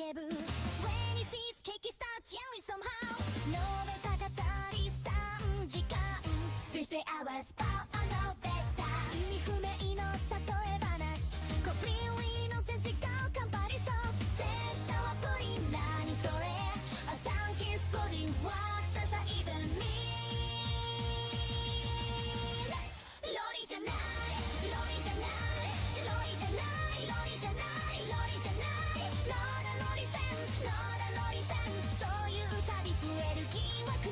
When he sees cake starts yelling somehow 述べた語り3時間 3 hours power 述べた意味不明の例え話 Completely のセンスが頑張りそう拙者はプリン何それ A donkey's pudding What does that even mean ロリじゃないロリじゃないロリじゃないロリじゃないロリじゃないノーラロリフェンノーラロリフェンそういう旅増える疑惑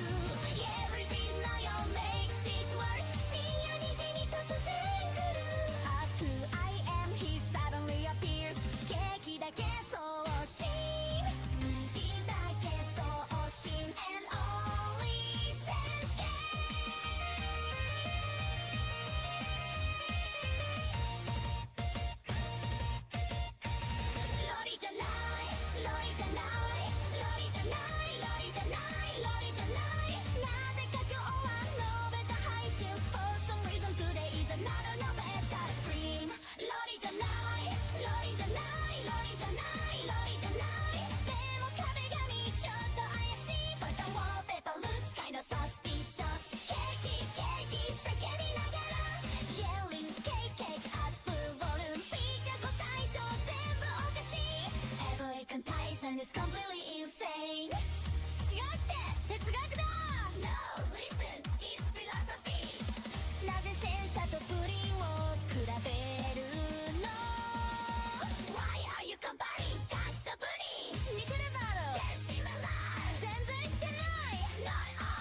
Everything now you makes it worse 深夜2時に突然来る Up to I am he suddenly appears ケーキだけ送信ケーキだけ送信 And only sense game ロリじゃないロリじゃないロリじゃないロリじゃないロリじゃないなぜか今日は述べた配信 For some reason today is another 述べた stream ロリじゃないロリじゃないロリじゃないロリじゃないでも壁紙ちょっと怪しい But the wallpaper looks kinda suspicious ケーキケーキ叫びながら Yelling ケーキケーキ at full volume ピカゴ対象全部おかしい Every comparison is completely insane 違って哲学だ No, listen, it's philosophy なぜ戦車とプリンを比べるの Why are you comparing cats to pudding 似てるだろ They're similar 全然似てない Not all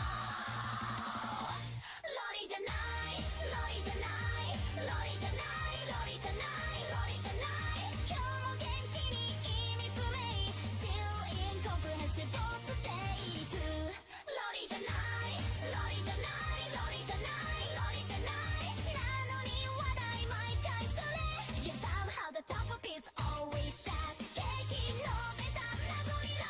ロリじゃないロリじゃないロリじゃないロリじゃないロリじゃない今日も元気に意味不明 Still incomprehensible state ロリじゃないロリじゃないロリじゃないロリじゃないなのに話題毎回それ Yeah, somehow the top of is always that ケーキ述べた謎理論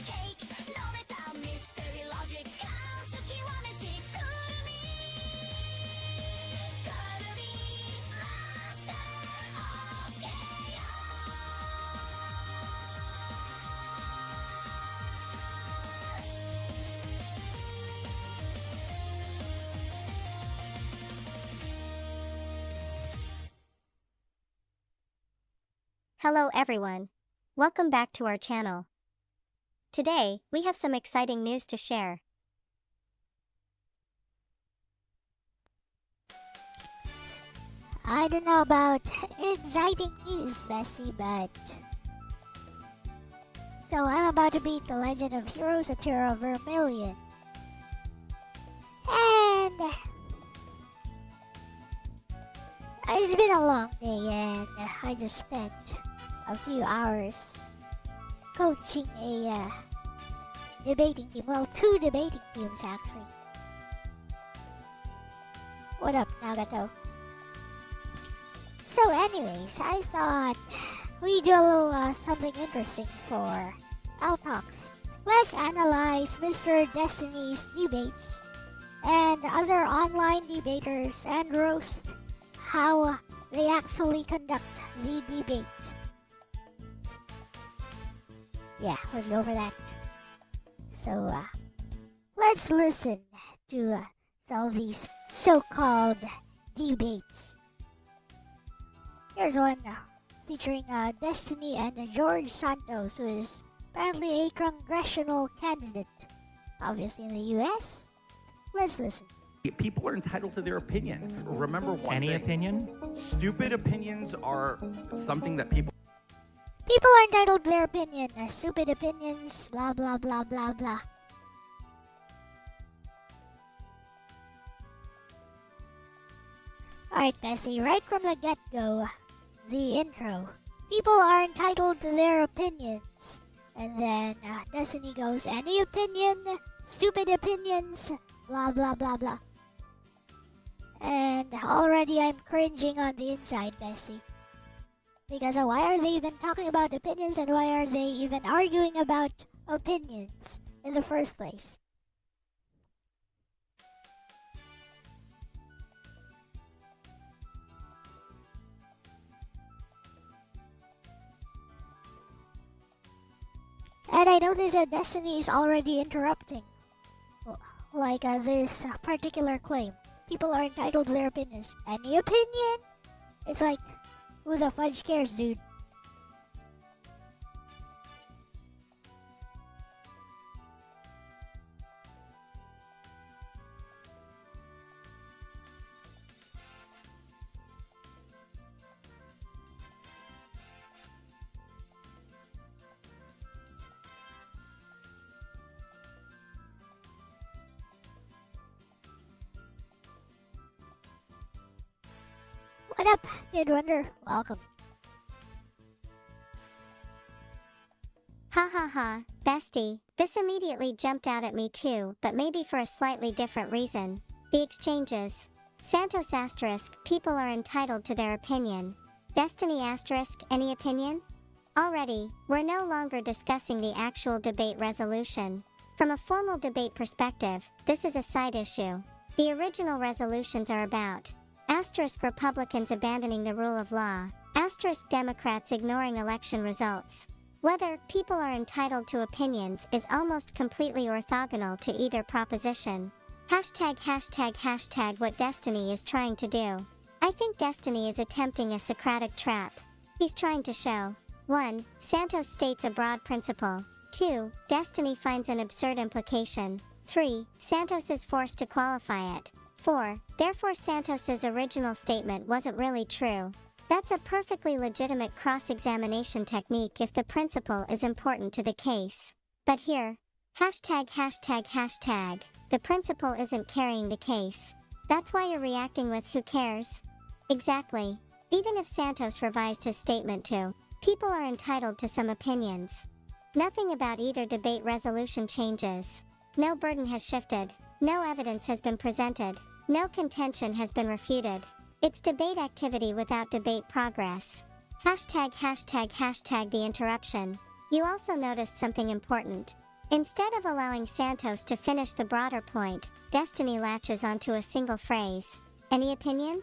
ケーキ述べたミステリーロジック好きは飯くるみくるみマスターオブケイオHello everyone. Welcome back to our channel. Today, we have some exciting news to share. I don't know about exciting news, Bessie, but... So I'm about to beat the Legend of Heroes Atera Vermilion. And... It's been a long day and I just spent a few hours coaching a debating team. Well, 2 debating teams actually. What up, Nagato? So anyways, I thought we'd do a little something interesting for L Talks. Let's analyze Mr. Destiny's debates and other online debaters and roast how they actually conduct the debate. Yeah, let's go over that. So, let's listen to some of these so-called debates. Here's one featuring Destiny and George Santos, who is apparently a congressional candidate, obviously in the US. Let's listen. People are entitled to their opinion. Remember one Any thing. opinion? Stupid opinions are something that people People are entitled to their opinion. Stupid opinions, blah blah blah blah blah. Alright, Bessie, right from the get-go, the intro. People are entitled to their opinions. And then Destiny goes, any opinion, stupid opinions, blah blah blah blah. And already I'm cringing on the inside, Bessie. Because why are they even talking about opinions and why are they even arguing about opinions? in the first place. And I noticed that Destiny is already interrupting. Like this particular claim. People are entitled to their opinions. Any opinion? It's like, who the fudge cares, dude? What up, Kid Wonder? Welcome. Ha ha ha, bestie, this immediately jumped out at me too, but maybe for a slightly different reason. The exchanges. Santos asterisk, people are entitled to their opinion. Destiny asterisk, any opinion? Already, we're no longer discussing the actual debate resolution. From a formal debate perspective, this is a side issue. The original resolutions are about asterisk Republicans abandoning the rule of law, asterisk Democrats ignoring election results. Whether people are entitled to opinions is almost completely orthogonal to either proposition. Hashtag what Destiny is trying to do. I think Destiny is attempting a Socratic trap. He's trying to show 1. Santos states a broad principle. 2. Destiny finds an absurd implication. 3. Santos is forced to qualify it. 4. Therefore Santos's original statement wasn't really true. That's a perfectly legitimate cross-examination technique if the principle is important to the case. But here, hashtag, the principle isn't carrying the case. That's why you're reacting with who cares? Exactly. Even if Santos revised his statement to, people are entitled to some opinions. Nothing about either debate resolution changes. No burden has shifted. No evidence has been presented. No contention has been refuted. It's debate activity without debate progress. Hashtag the interruption. You also noticed something important. Instead of allowing Santos to finish the broader point, Destiny latches onto a single phrase. Any opinion?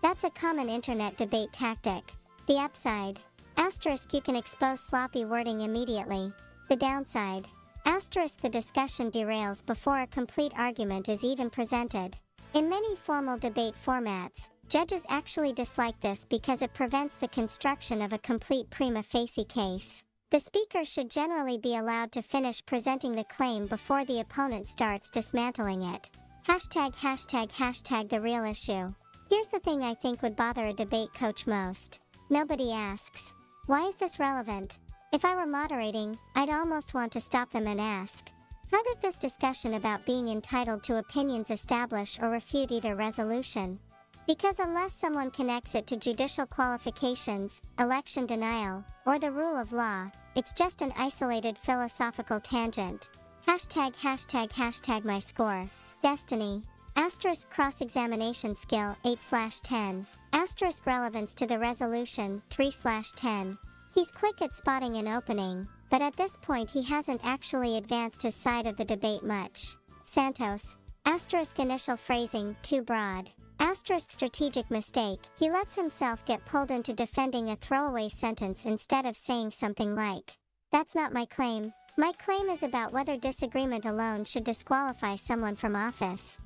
That's a common internet debate tactic. The upside. Asterisk you can expose sloppy wording immediately. The downside. Asterisk the discussion derails before a complete argument is even presented. In many formal debate formats, judges actually dislike this because it prevents the construction of a complete prima facie case. The speaker should generally be allowed to finish presenting the claim before the opponent starts dismantling it. Hashtag the real issue. Here's the thing I think would bother a debate coach most. Nobody asks, why is this relevant? If I were moderating, I'd almost want to stop them and ask, how does this discussion about being entitled to opinions establish or refute either resolution? Because unless someone connects it to judicial qualifications, election denial, or the rule of law, it's just an isolated philosophical tangent. Hashtag my score. Destiny. Asterisk cross-examination skill 8/10. Asterisk relevance to the resolution 3/10. He's quick at spotting an opening, but at this point he hasn't actually advanced his side of the debate much. Santos. Asterisk initial phrasing too broad. Asterisk strategic mistake. He lets himself get pulled into defending a throwaway sentence instead of saying something like, that's not my claim. My claim is about whether disagreement alone should disqualify someone from office.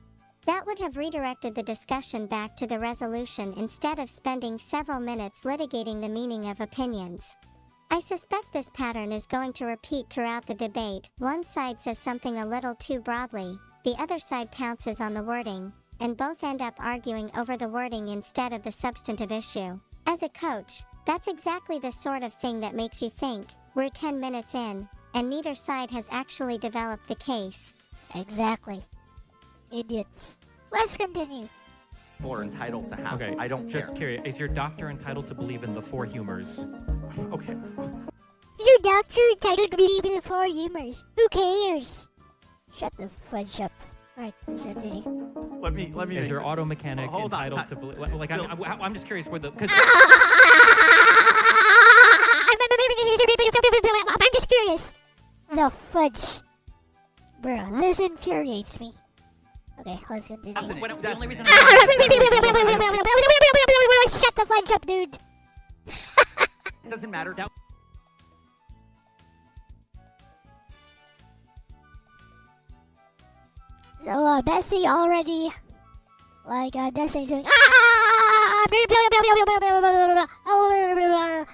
That would have redirected the discussion back to the resolution instead of spending several minutes litigating the meaning of opinions. I suspect this pattern is going to repeat throughout the debate. One side says something a little too broadly, the other side pounces on the wording, and both end up arguing over the wording instead of the substantive issue. As a coach, that's exactly the sort of thing that makes you think, we're 10 minutes in, and neither side has actually developed the case. Exactly. Idiots. Let's continue. People are entitled to have. Okay, I don't just care. curious. Is your doctor entitled to believe in the four humors? Okay. Your doctor entitled to believe in the four humors. Who cares? Shut the fudge up. Alright, Anthony. Let me. Is your auto mechanic Hold on, entitled to believe? Like, Bill. I'm just curious where the because I'm just curious. The fudge. Bro, this infuriates me. Okay, let's continue. The only reason Shut the fudge up, dude. It doesn't matter. That- So, Bessie already, like, Destiny's doing,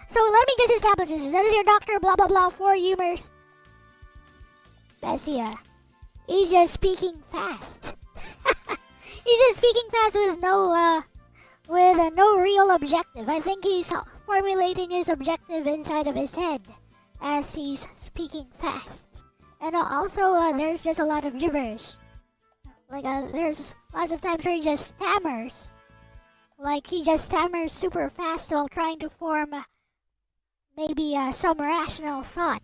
So, let me just establish this. That is your doctor, blah, blah, blah, for humors. Bessie, he's just speaking fast. He's just speaking fast with no real objective. I think he's formulating his objective inside of his head as he's speaking fast. And also, there's just a lot of gibberish. Like, there's lots of times where he just stammers. Like, he just stammers super fast while trying to form maybe some rational thought.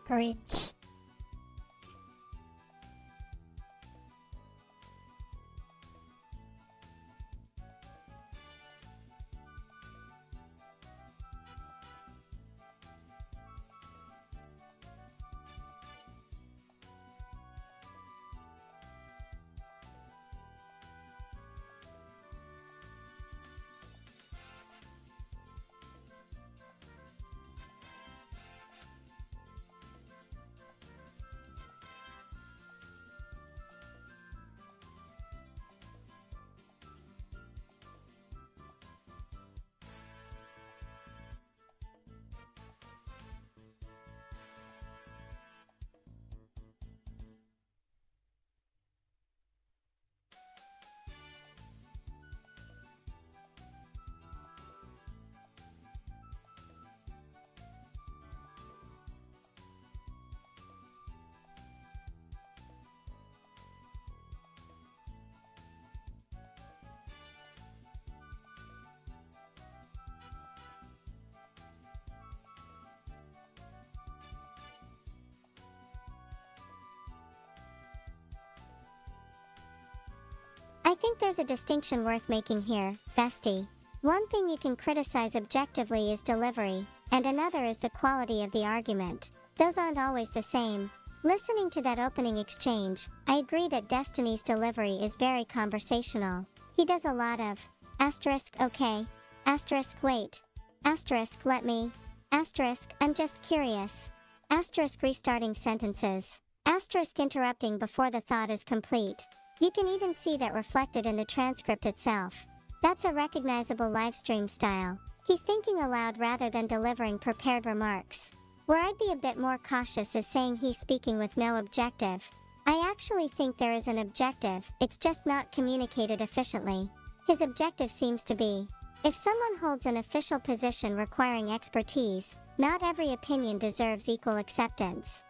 Cringe. I think there's a distinction worth making here, bestie. One thing you can criticize objectively is delivery, and another is the quality of the argument. Those aren't always the same. Listening to that opening exchange, I agree that Destiny's delivery is very conversational. He does a lot of okay, wait, let me, I'm just curious, restarting sentences, interrupting before the thought is complete. You can even see that reflected in the transcript itself. That's a recognizable livestream style. He's thinking aloud rather than delivering prepared remarks. Where I'd be a bit more cautious is saying he's speaking with no objective. I actually think there is an objective, it's just not communicated efficiently. His objective seems to be, if someone holds an official position requiring expertise, not every opinion deserves equal acceptance.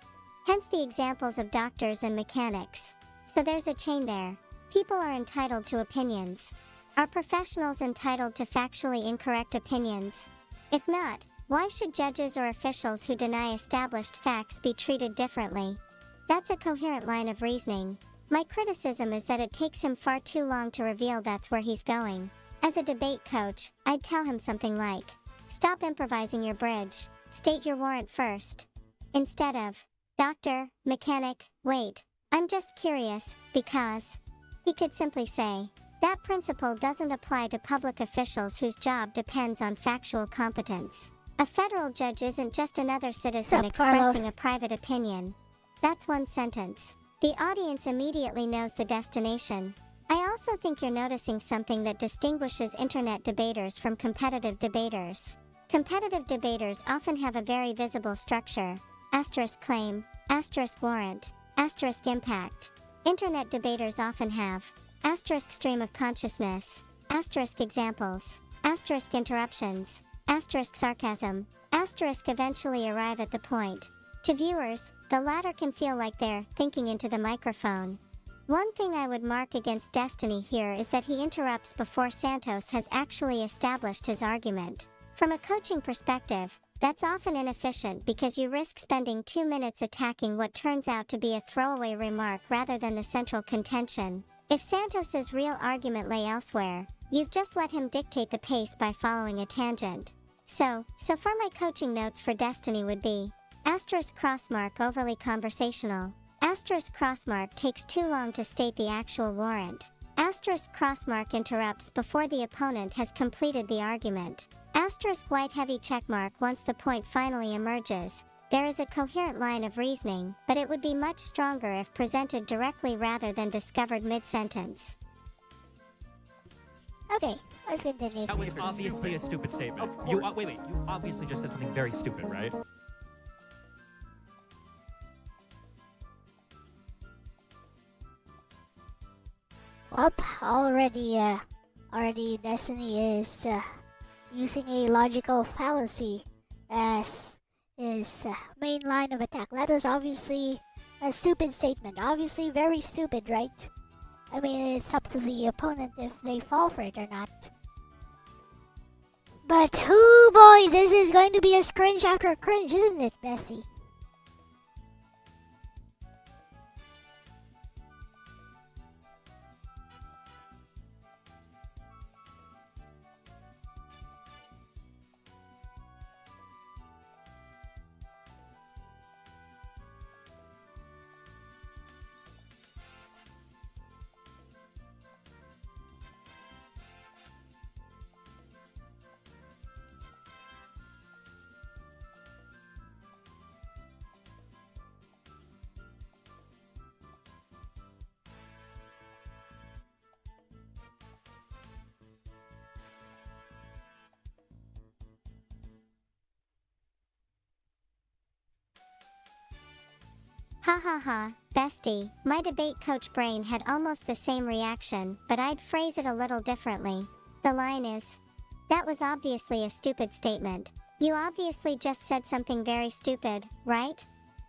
Hence the examples of doctors and mechanics. So there's a chain there. People are entitled to opinions. Are professionals entitled to factually incorrect opinions? If not, why should judges or officials who deny established facts be treated differently? That's a coherent line of reasoning. My criticism is that it takes him far too long to reveal that's where he's going. As a debate coach, I'd tell him something like, stop improvising your bridge, state your warrant first. Instead of, doctor, mechanic, wait, I'm just curious, because. He could simply say, that principle doesn't apply to public officials whose job depends on factual competence. A federal judge isn't just another citizen expressing a private opinion. That's one sentence. The audience immediately knows the destination. I also think you're noticing something that distinguishes internet debaters from competitive debaters. Competitive debaters often have a very visible structure. Claim, warrant, impact. Internet debaters often have stream of consciousness, examples, interruptions, sarcasm, eventually arrive at the point. To viewers, the latter can feel like they're thinking into the microphone. One thing I would mark against Destiny here is that he interrupts before Santos has actually established his argument. From a coaching perspective, that's often inefficient because you risk spending 2 minutes attacking what turns out to be a throwaway remark rather than the central contention. If Santos's real argument lay elsewhere, you've just let him dictate the pace by following a tangent. So far my coaching notes for Destiny would be asterisk crossmark overly conversational, asterisk crossmark takes too long to state the actual warrant, asterisk crossmark interrupts before the opponent has completed the argument, asterisk white heavy checkmark once the point finally emerges. There is a coherent line of reasoning, but it would be much stronger if presented directly rather than discovered mid-sentence. Okay, let's continue. That was obviously a stupid statement. Of course. Wait, you obviously just said something very stupid, right? Well, already Destiny is using a logical fallacy as his main line of attack. That was obviously a stupid statement. Obviously very stupid, right? I mean, it's up to the opponent if they fall for it or not. But, oh boy, this is going to be a cringe after cringe, isn't it, Bessie? Ha ha ha, bestie, my debate coach brain had almost the same reaction, but I'd phrase it a little differently. The line is, that was obviously a stupid statement. You obviously just said something very stupid, right?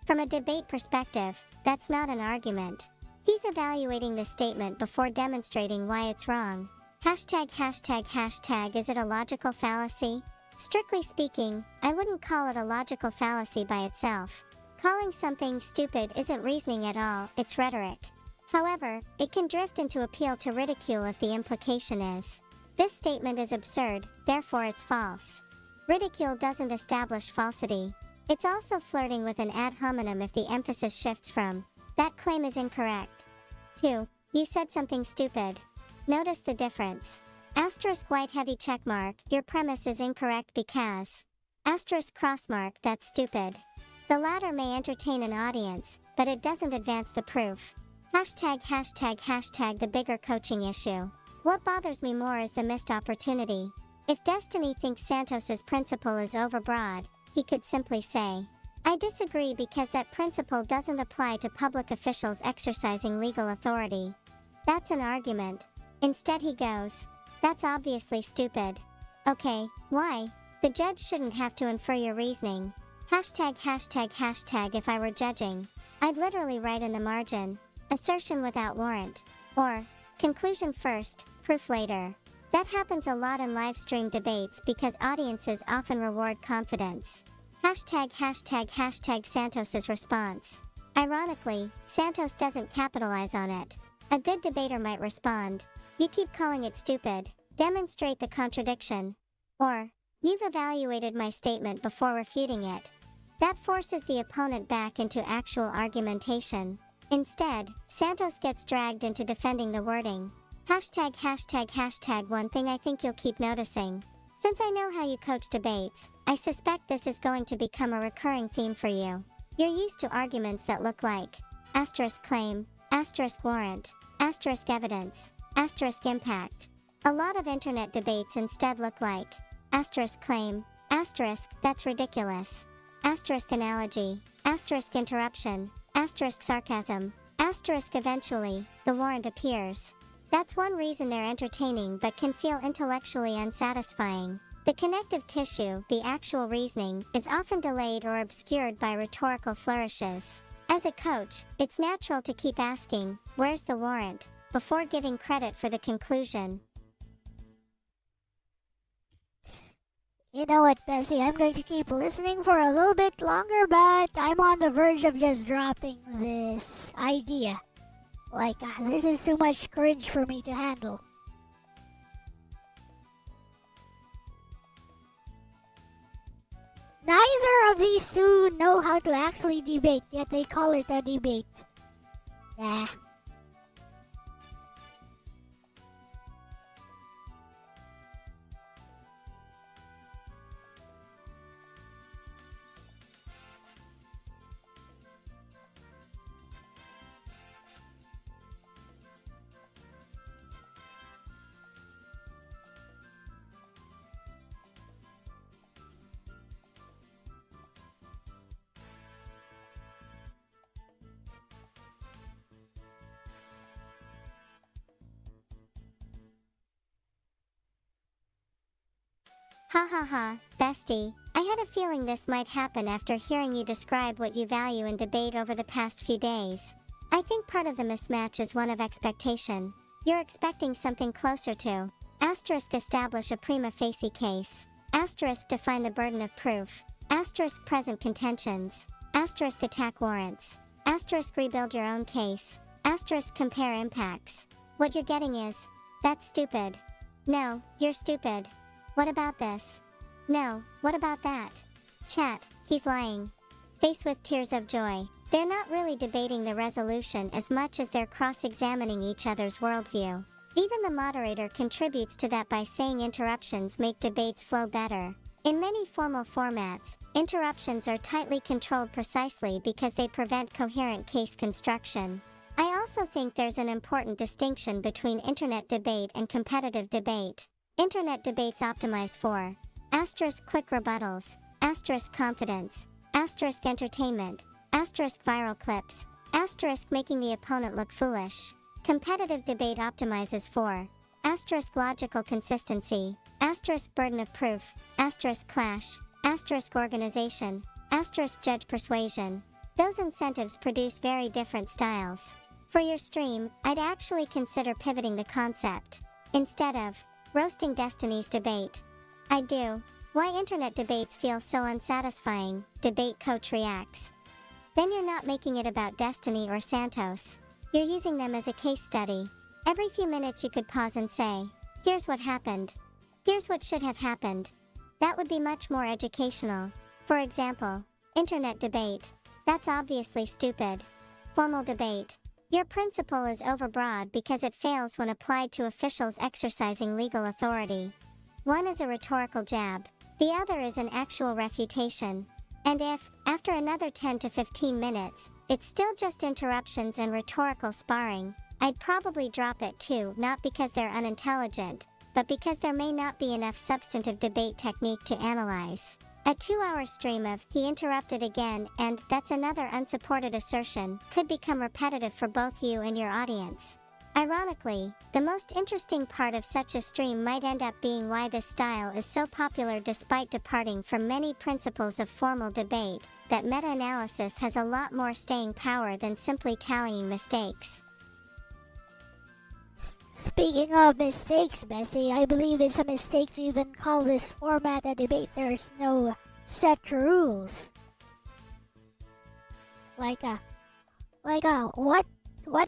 From a debate perspective, that's not an argument. He's evaluating the statement before demonstrating why it's wrong. Hashtag hashtag hashtag is it a logical fallacy? Strictly speaking, I wouldn't call it a logical fallacy by itself. Calling something stupid isn't reasoning at all, it's rhetoric. However, it can drift into appeal to ridicule if the implication is, this statement is absurd, therefore it's false. Ridicule doesn't establish falsity. It's also flirting with an ad hominem if the emphasis shifts from, that claim is incorrect, to, you said something stupid. Notice the difference. Asterisk white heavy checkmark, your premise is incorrect because. Asterisk crossmark, that's stupid. The latter may entertain an audience, but it doesn't advance the proof. Hashtag hashtag hashtag the bigger coaching issue. What bothers me more is the missed opportunity. If Destiny thinks Santos's principle is overbroad, he could simply say, I disagree because that principle doesn't apply to public officials exercising legal authority. That's an argument. Instead he goes, that's obviously stupid. Okay, why? The judge shouldn't have to infer your reasoning. Hashtag hashtag hashtag if I were judging, I'd literally write in the margin, assertion without warrant, or, conclusion first, proof later. That happens a lot in live stream debates because audiences often reward confidence. Hashtag hashtag hashtag Santos's response. Ironically, Santos doesn't capitalize on it. A good debater might respond, you keep calling it stupid, demonstrate the contradiction. Or, you've evaluated my statement before refuting it. That forces the opponent back into actual argumentation. Instead, Santos gets dragged into defending the wording. Hashtag hashtag hashtag one thing I think you'll keep noticing. Since I know how you coach debates, I suspect this is going to become a recurring theme for you. You're used to arguments that look like asterisk claim, asterisk warrant, asterisk evidence, asterisk impact. A lot of internet debates instead look like asterisk claim, asterisk that's ridiculous, asterisk analogy, asterisk interruption, asterisk sarcasm, asterisk eventually, the warrant appears. That's one reason they're entertaining but can feel intellectually unsatisfying. The connective tissue, the actual reasoning, is often delayed or obscured by rhetorical flourishes. As a coach, it's natural to keep asking, where's the warrant, before giving credit for the conclusion. You know what, Bessie, I'm going to keep listening for a little bit longer, but I'm on the verge of just dropping this idea. Like, this is too much cringe for me to handle. Neither of these two know how to actually debate, yet they call it a debate. Nah. Ha ha ha, bestie. I had a feeling this might happen after hearing you describe what you value in debate over the past few days. I think part of the mismatch is one of expectation. You're expecting something closer to asterisk establish a prima facie case, asterisk define the burden of proof, asterisk present contentions, asterisk attack warrants, asterisk rebuild your own case, asterisk compare impacts. What you're getting is, that's stupid. No, you're stupid. What about this? No, what about that? Chat, he's lying. Face with tears of joy. They're not really debating the resolution as much as they're cross-examining each other's worldview. Even the moderator contributes to that by saying interruptions make debates flow better. In many formal formats, interruptions are tightly controlled precisely because they prevent coherent case construction. I also think there's an important distinction between internet debate and competitive debate. Internet debates optimize for asterisk quick rebuttals, asterisk confidence, asterisk entertainment, asterisk viral clips, asterisk making the opponent look foolish. Competitive debate optimizes for asterisk logical consistency, asterisk burden of proof, asterisk clash, asterisk organization, asterisk judge persuasion. Those incentives produce very different styles. For your stream, I'd actually consider pivoting the concept. Instead of roasting Destiny's debate. I do. Why internet debates feel so unsatisfying, debate coach reacts. Then you're not making it about Destiny or Santos. You're using them as a case study. Every few minutes you could pause and say, here's what happened. Here's what should have happened. That would be much more educational. For example, internet debate. That's obviously stupid. Formal debate. Your principle is overbroad because it fails when applied to officials exercising legal authority. One is a rhetorical jab, the other is an actual refutation. And if, after another 10 to 15 minutes, it's still just interruptions and rhetorical sparring, I'd probably drop it too, not because they're unintelligent, but because there may not be enough substantive debate technique to analyze. A 2-hour stream of, he interrupted again, and, that's another unsupported assertion, could become repetitive for both you and your audience. Ironically, the most interesting part of such a stream might end up being why this style is so popular despite departing from many principles of formal debate, that meta-analysis has a lot more staying power than simply tallying mistakes. Speaking of mistakes, Bessie, I believe it's a mistake to even call this format a debate. There's no set rules. What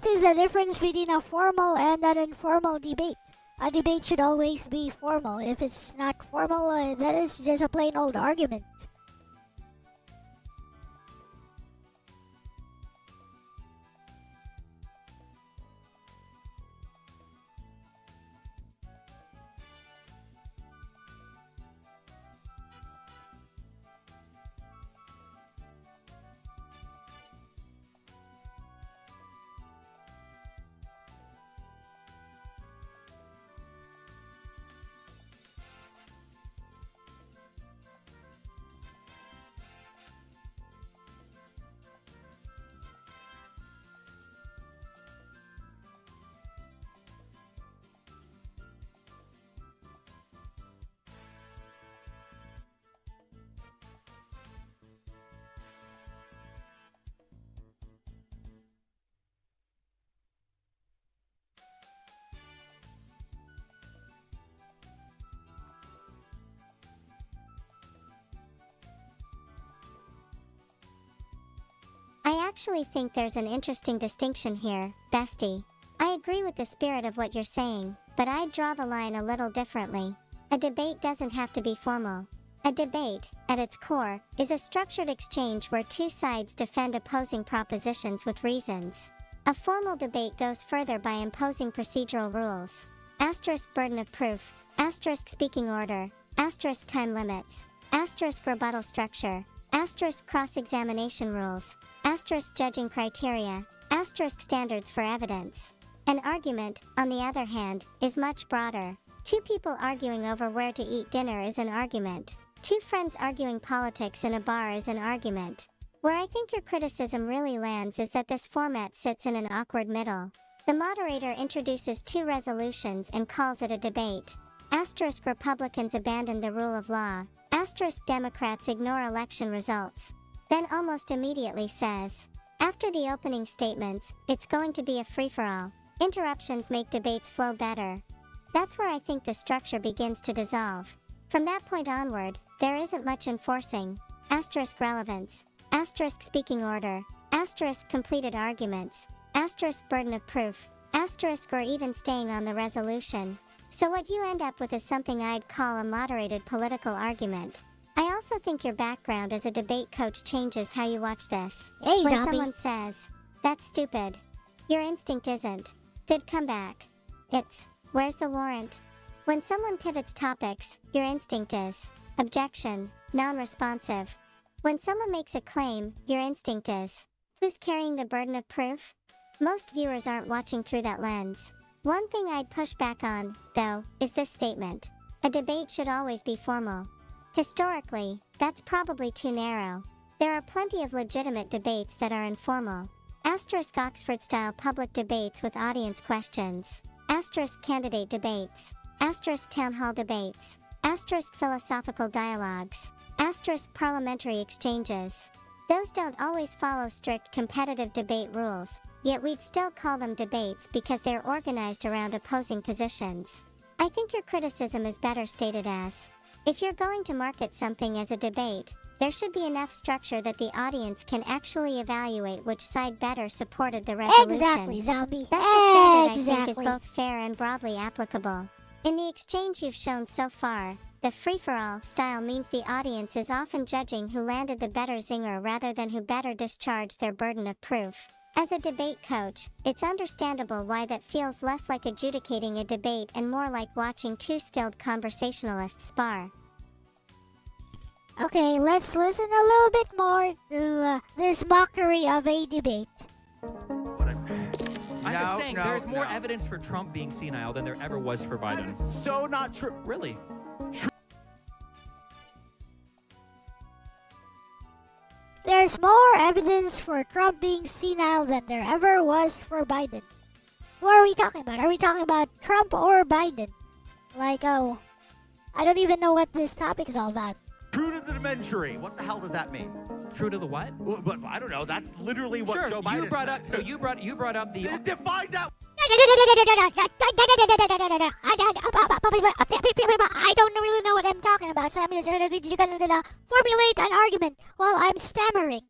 is the difference between a formal and an informal debate? A debate should always be formal. If it's not formal, that is just a plain old argument. I actually think there's an interesting distinction here, bestie. I agree with the spirit of what you're saying, but I'd draw the line a little differently. A debate doesn't have to be formal. A debate, at its core, is a structured exchange where two sides defend opposing propositions with reasons. A formal debate goes further by imposing procedural rules. Asterisk burden of proof, asterisk speaking order, asterisk time limits, asterisk rebuttal structure, asterisk cross-examination rules, asterisk judging criteria, asterisk standards for evidence. An argument, on the other hand, is much broader. Two people arguing over where to eat dinner is an argument. Two friends arguing politics in a bar is an argument. Where I think your criticism really lands is that this format sits in an awkward middle. The moderator introduces two resolutions and calls it a debate. Asterisk Republicans abandon the rule of law. Asterisk Democrats ignore election results. Then almost immediately says, after the opening statements, it's going to be a free-for-all. Interruptions make debates flow better. That's where I think the structure begins to dissolve. From that point onward, there isn't much enforcing. Asterisk relevance. Asterisk speaking order. Asterisk completed arguments. Asterisk burden of proof. Asterisk or even staying on the resolution. So what you end up with is something I'd call a moderated political argument. I also think your background as a debate coach changes how you watch this. Hey, When zombie. someone says, that's stupid, your instinct isn't, good comeback. It's, where's the warrant? When someone pivots topics, your instinct is, objection, non-responsive. When someone makes a claim, your instinct is, who's carrying the burden of proof? Most viewers aren't watching through that lens. One thing I'd push back on, though, is this statement. A debate should always be formal. Historically, that's probably too narrow. There are plenty of legitimate debates that are informal. Asterisk Oxford-style public debates with audience questions. Asterisk candidate debates. Asterisk town hall debates. Asterisk philosophical dialogues. Asterisk parliamentary exchanges. Those don't always follow strict competitive debate rules, yet we'd still call them debates because they're organized around opposing positions. I think your criticism is better stated as, if you're going to market something as a debate, there should be enough structure that the audience can actually evaluate which side better supported the resolution. Exactly, zombie. That's a standard I think is Exactly. both fair and broadly applicable. In the exchange you've shown so far, the free-for-all style means the audience is often judging who landed the better zinger rather than who better discharged their burden of proof. As a debate coach, it's understandable why that feels less like adjudicating a debate and more like watching two skilled conversationalists spar. Okay, let's listen a little bit more to this mockery of a debate. I'm just saying, there's more evidence for Trump being senile than there ever was for That Biden. is so not true. Really? There's more evidence for Trump being senile than there ever was for Biden. What are we talking about? Are we talking about Trump or Biden? Like, oh, I don't even know what this topic is all about. True to the dimensionary. What the hell does that mean? True to the what? Well, but I don't know. That's literally what Sure, Joe Biden you brought said. up. So you brought up the. Define that. I don't really know what I'm talking about, so I'm just gonna formulate an argument while I'm stammering.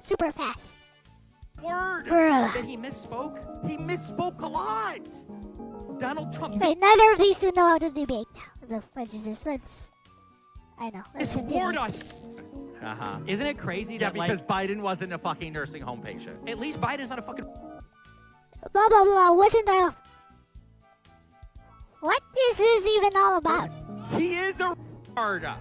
Super fast. Word. That he misspoke. He misspoke a lot. Donald Trump. Right, neither of these two know how to debate. What the fudge is this? Let's continue. Misword us. Uh-huh. Isn't it crazy Yeah, that because Biden wasn't a fucking nursing home patient. at least Biden's not a fucking. Blah blah blah. Wasn't a. What is this even all about? He is a retard.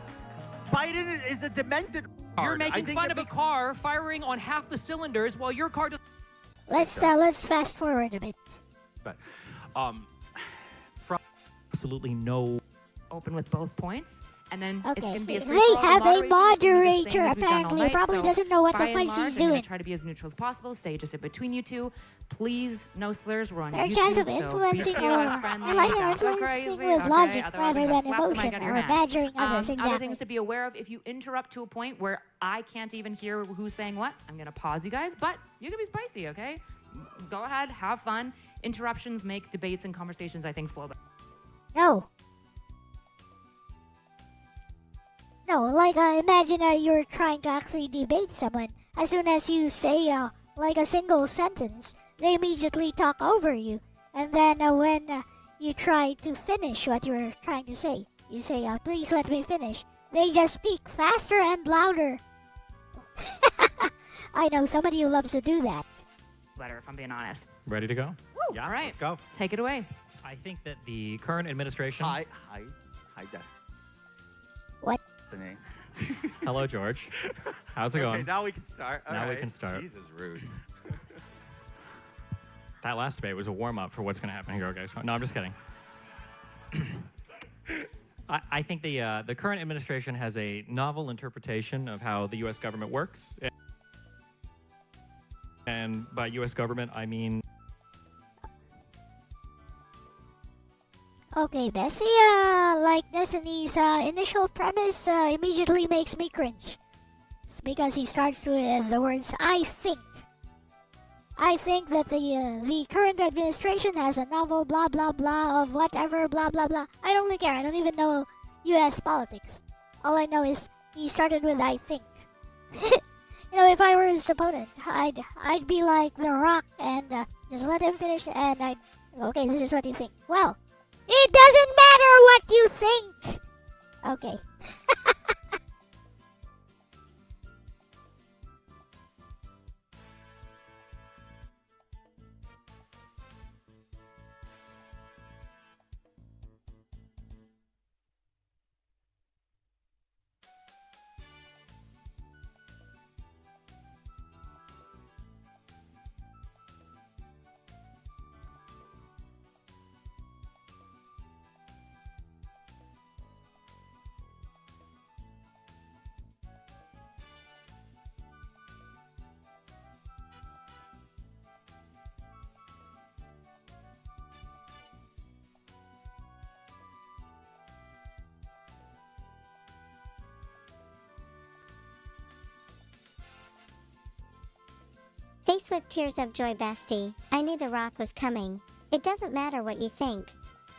Biden is a demented retard. You're I making think fun it of a makes- car firing on half the cylinders while your car does. Let's fast forward a bit. But, Absolutely no. Open with both points, and then it's Okay, going to be a they free-for-all. The have a moderation is gonna be the same moderator as we've done all apparently. night, Probably so doesn't know what by the and fudge large, she's I'm gonna doing. try to be as neutral as possible. Stay just in between you two. Please, no slurs. We're on Their YouTube, chance of so influencing be or TOS friendly. I like Don't go influencing crazy, with okay? logic Otherwise, rather I'm than gonna slap the mic emotion out of your or hand. badgering others. Other Exactly. things to be aware of: if you interrupt to a point where I can't even hear who's saying what, I'm gonna pause you guys. But you can be spicy, okay? Go ahead, have fun. Interruptions make debates and conversations, I think, flow better. No. No, like imagine you're trying to actually debate someone. As soon as you say like a single sentence, they immediately talk over you. And then when you try to finish what you're trying to say, you say, please let me finish. They just speak faster and louder. I know somebody who loves to do that. Better, if I'm being honest. Ready to go? Yeah, All right. let's go. Take it away. I think that the current administration. Hi, Destiny. Hello, George. How's it Okay, going? now we can start. Now we Alright. can start. Jesus, rude. That last debate was a warm-up for what's going to happen here, guys. No, I'm just kidding. I think the current administration has a novel interpretation of how the U.S. government works. And by U.S. government, I mean... Okay, Bessie, like Destiny's initial premise immediately makes me cringe. It's because he starts with the words, I think. I think that the current administration has a novel blah blah blah of whatever blah blah blah. I don't really care. I don't even know U.S. politics. All I know is he started with I think. You know, if I were his opponent, I'd be like The Rock and just let him finish and okay, this is what you think. Well, it doesn't matter what you think! Okay. Face with tears of joy, bestie. I knew The Rock was coming. It doesn't matter what you think.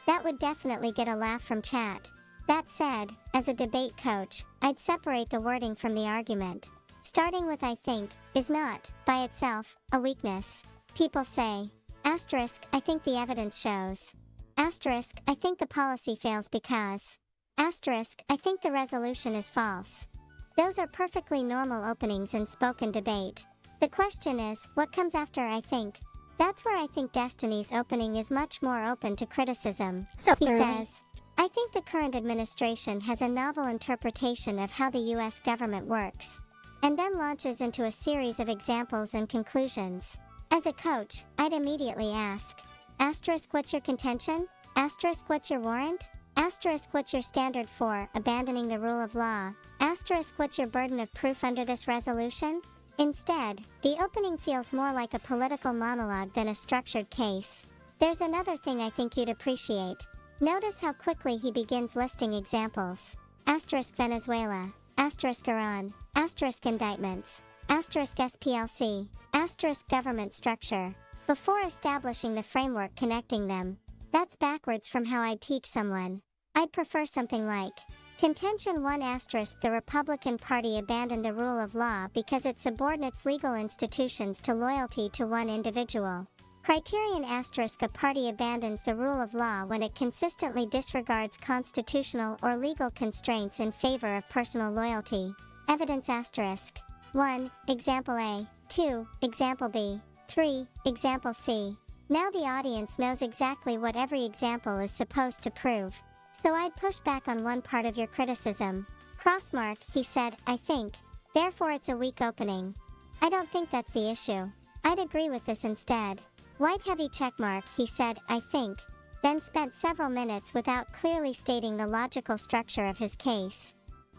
That would definitely get a laugh from chat. That said, as a debate coach, I'd separate the wording from the argument. Starting with I think is not, by itself, a weakness. People say, asterisk, I think the evidence shows. Asterisk, I think the policy fails because. Asterisk, I think the resolution is false. Those are perfectly normal openings in spoken debate. The question is, what comes after I think? That's where I think Destiny's opening is much more open to criticism. He says, I think the current administration has a novel interpretation of how the US government works. And then launches into a series of examples and conclusions. As a coach, I'd immediately ask, asterisk, what's your contention? Asterisk, what's your warrant? Asterisk, what's your standard for abandoning the rule of law? Asterisk, what's your burden of proof under this resolution? Instead, the opening feels more like a political monologue than a structured case. There's another thing I think you'd appreciate. Notice how quickly he begins listing examples. Asterisk Venezuela, asterisk Iran, asterisk indictments, asterisk SPLC, asterisk government structure, before establishing the framework connecting them. That's backwards from how I'd teach someone. I'd prefer something like, Contention 1 asterisk the Republican Party abandoned the rule of law because it subordinates legal institutions to loyalty to one individual. Criterion asterisk a party abandons the rule of law when it consistently disregards constitutional or legal constraints in favor of personal loyalty. Evidence asterisk 1. Example A. 2. Example B. 3. Example C. Now the audience knows exactly what every example is supposed to prove. So I'd push back on one part of your criticism. Crossmark, he said, I think. Therefore it's a weak opening. I don't think that's the issue. I'd agree with this instead. White heavy checkmark, he said, I think. Then spent several minutes without clearly stating the logical structure of his case.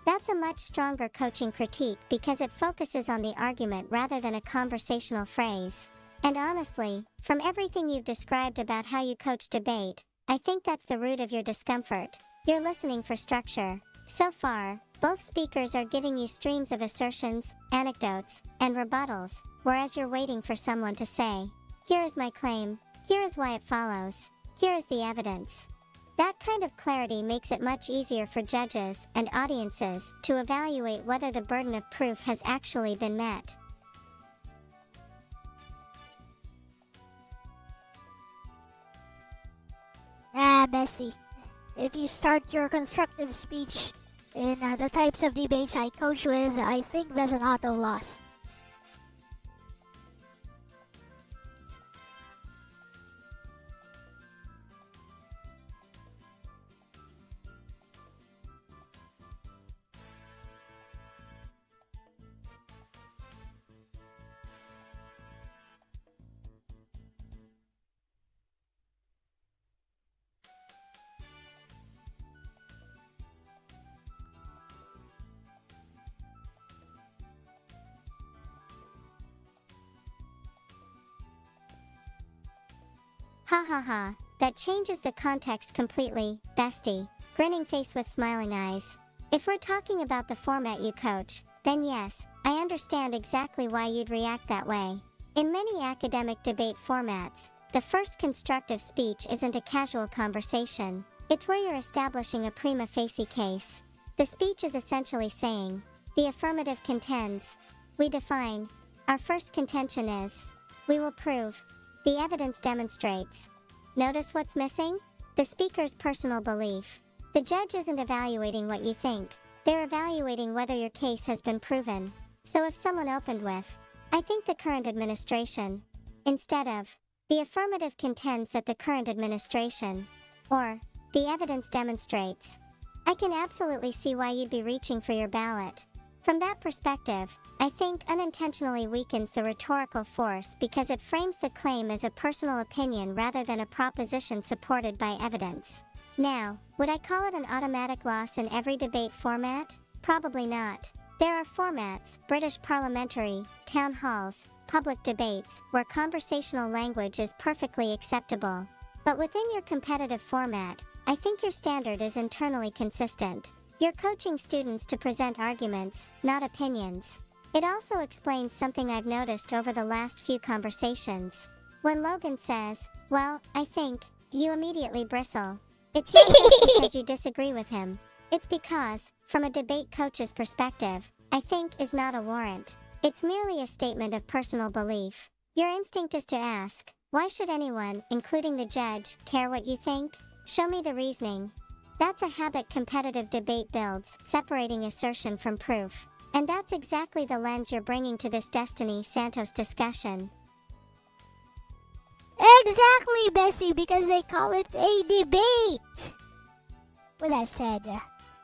That's a much stronger coaching critique because it focuses on the argument rather than a conversational phrase. And honestly, from everything you've described about how you coach debate, I think that's the root of your discomfort. You're listening for structure. So far, both speakers are giving you streams of assertions, anecdotes, and rebuttals, whereas you're waiting for someone to say, here is my claim, here is why it follows, here is the evidence. That kind of clarity makes it much easier for judges and audiences to evaluate whether the burden of proof has actually been met. Bestie, if you start your constructive speech In the types of debates I coach with, I think that's an auto loss. Ha ha ha, that changes the context completely, bestie. Grinning face with smiling eyes. If we're talking about the format you coach, then yes, I understand exactly why you'd react that way. In many academic debate formats, the first constructive speech isn't a casual conversation. It's where you're establishing a prima facie case. The speech is essentially saying, the affirmative contends. We define. Our first contention is. We will prove. The evidence demonstrates. Notice what's missing? The speaker's personal belief. The judge isn't evaluating what you think. They're evaluating whether your case has been proven. So if someone opened with, I think the current administration, instead of, the affirmative contends that the current administration, or, the evidence demonstrates, I can absolutely see why you'd be reaching for your ballot. From that perspective, I think unintentionally weakens the rhetorical force because it frames the claim as a personal opinion rather than a proposition supported by evidence. Now, would I call it an automatic loss in every debate format? Probably not. There are formats, British parliamentary, town halls, public debates, where conversational language is perfectly acceptable. But within your competitive format, I think your standard is internally consistent. You're coaching students to present arguments, not opinions. It also explains something I've noticed over the last few conversations. When Logan says, well, I think, you immediately bristle. It's not just because you disagree with him. It's because, from a debate coach's perspective, I think is not a warrant. It's merely a statement of personal belief. Your instinct is to ask, why should anyone, including the judge, care what you think? Show me the reasoning. That's a habit competitive debate builds, separating assertion from proof. And that's exactly the lens you're bringing to this Destiny Santos discussion. Exactly, Bessie, because they call it a debate. With that said,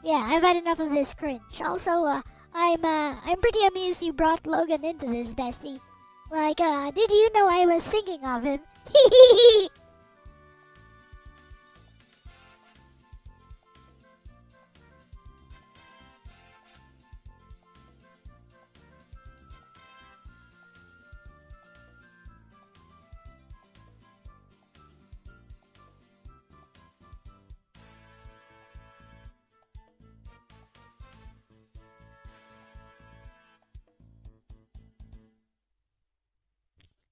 yeah, I've had enough of this cringe. Also, I'm pretty amused you brought Logan into this, Bessie. Like, did you know I was thinking of him?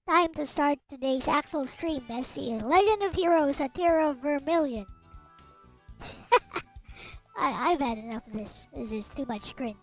Time to start today's actual stream, Bessie. Legend of Heroes, a tier of Vermilion. I've had enough of this. This is too much cringe.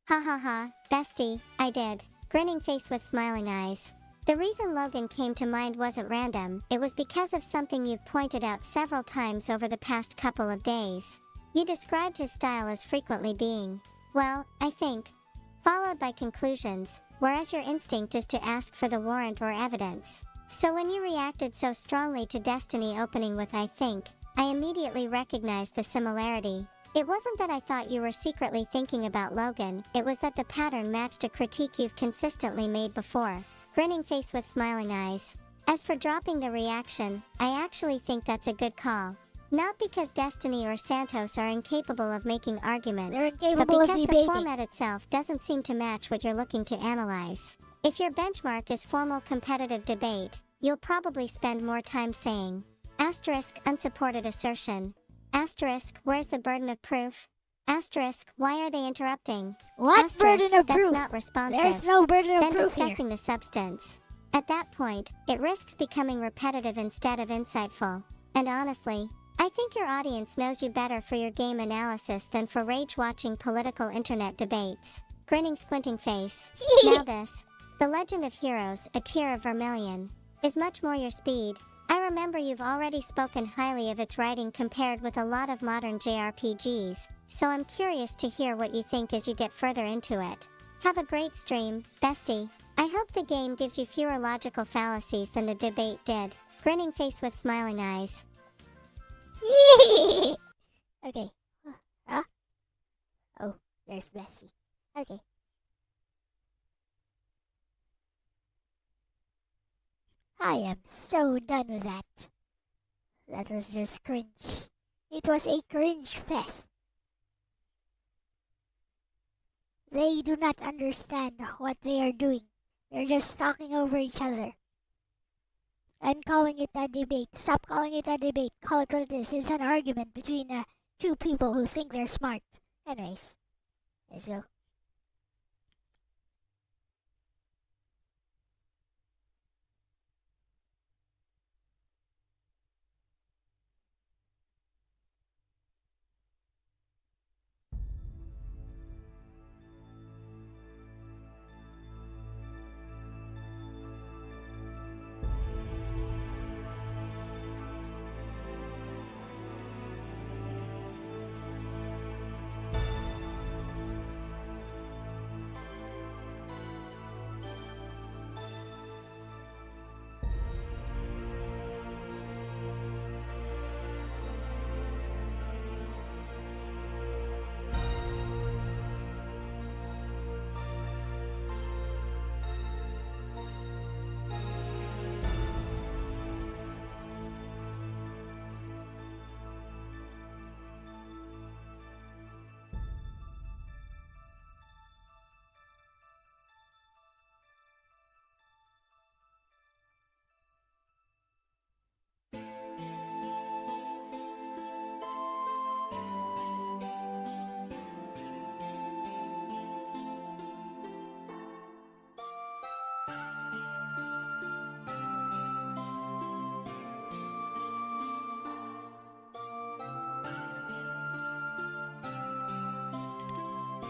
Ha ha ha, bestie, I did. Grinning face with smiling eyes. The reason Logan came to mind wasn't random, it was because of something you've pointed out several times over the past couple of days. You described his style as frequently being, well, I think, followed by conclusions, whereas your instinct is to ask for the warrant or evidence. So when you reacted so strongly to Destiny opening with I think, I immediately recognized the similarity. It wasn't that I thought you were secretly thinking about Logan, it was that the pattern matched a critique you've consistently made before. Grinning face with smiling eyes. As for dropping the reaction, I actually think that's a good call. Not because Destiny or Santos are incapable of making arguments, They're but incapable of because the debating. format itself doesn't seem to match what you're looking to analyze. If your benchmark is formal competitive debate, you'll probably spend more time saying, unsupported assertion. Where's the burden of proof? Why are they interrupting? What burden of That's proof? not responsive. There's no burden of Then proof here. discussing the substance. At that point, it risks becoming repetitive instead of insightful. And honestly, I think your audience knows you better for your game analysis than for rage-watching political internet debates. Grinning squinting face. Now this. The Legend of Heroes, a tier of Vermilion, is much more your speed. I remember you've already spoken highly of its writing compared with a lot of modern JRPGs, so I'm curious to hear what you think as you get further into it. Have a great stream, bestie. I hope the game gives you fewer logical fallacies than the debate did. Grinning face with smiling eyes. Okay. Huh? Oh, there's Bessie. Okay. I am so done with that. That was just cringe. It was a cringe fest. They do not understand what they are doing. They're just talking over each other. I'm calling it a debate. Stop calling it a debate. Call it what it is. It's an argument between two people who think they're smart. Anyways, let's go.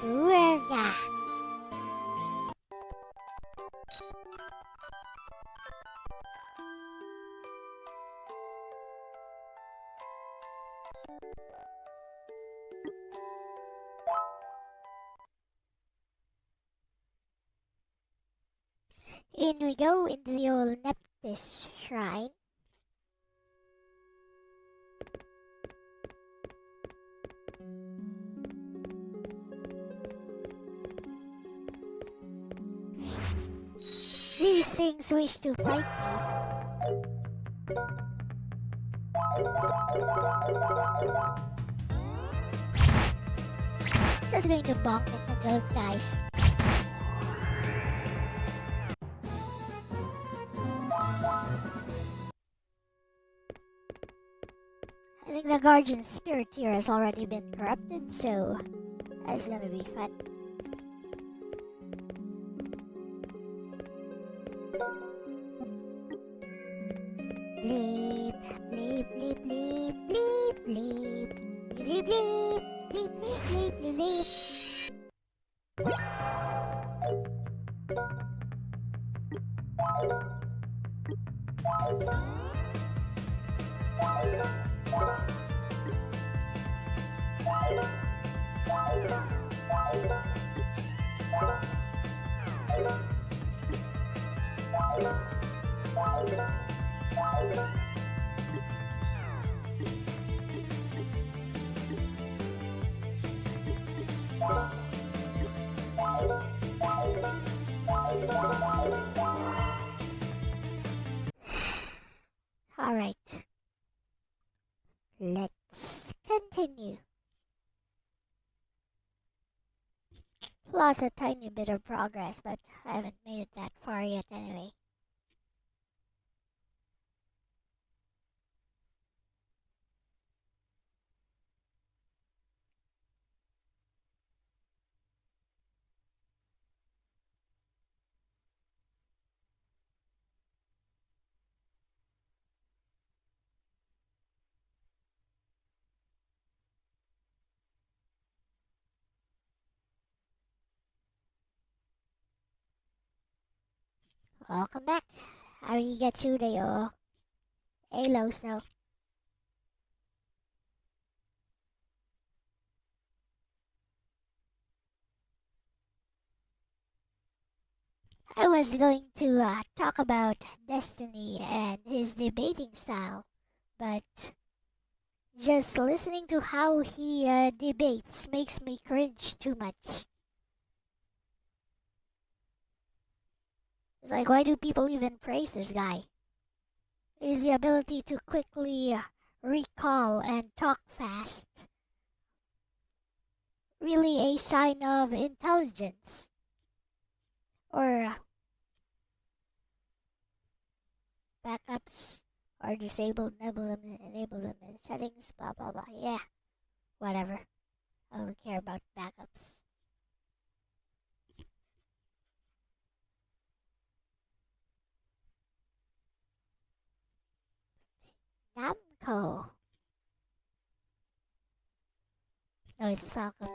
Ruerga. In we go into the old Neptis shrine. These things wish to fight me. Just going to bonk it until it dies. I think the Guardian Spirit here has already been corrupted, so that's gonna be fun. Bleep, bleep, bleep, bleep, bleep, bleep, bleep, bleep, bleep, bleep, bleep, bleep, bleep. Alright. Let's continue. Lost a tiny bit of progress, but I haven't made it that far yet anyway. Welcome back. Arigatou yo. Hello, Snow. I was going to talk about Destiny and his debating style, but just listening to how he debates makes me cringe too much. It's like, why do people even praise this guy? Is the ability to quickly recall and talk fast really a sign of intelligence? Or backups are disabled, enable them in settings, blah blah blah. Yeah, whatever. I don't care about backups. Namco. No, it's Falcon.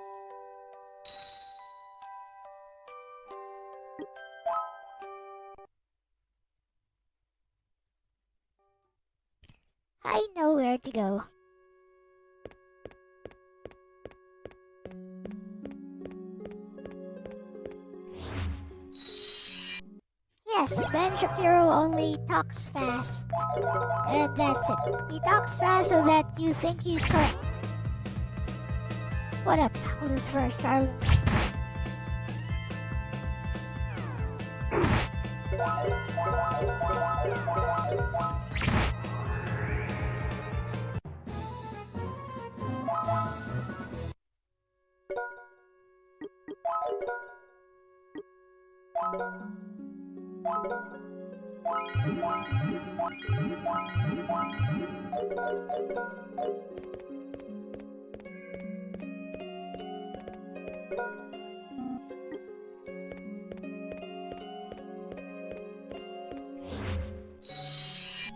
I know where to go. Yes, Ben Shapiro only talks fast. And that's it. He talks fast so that you think he's correct. What up, Lucifer Starling?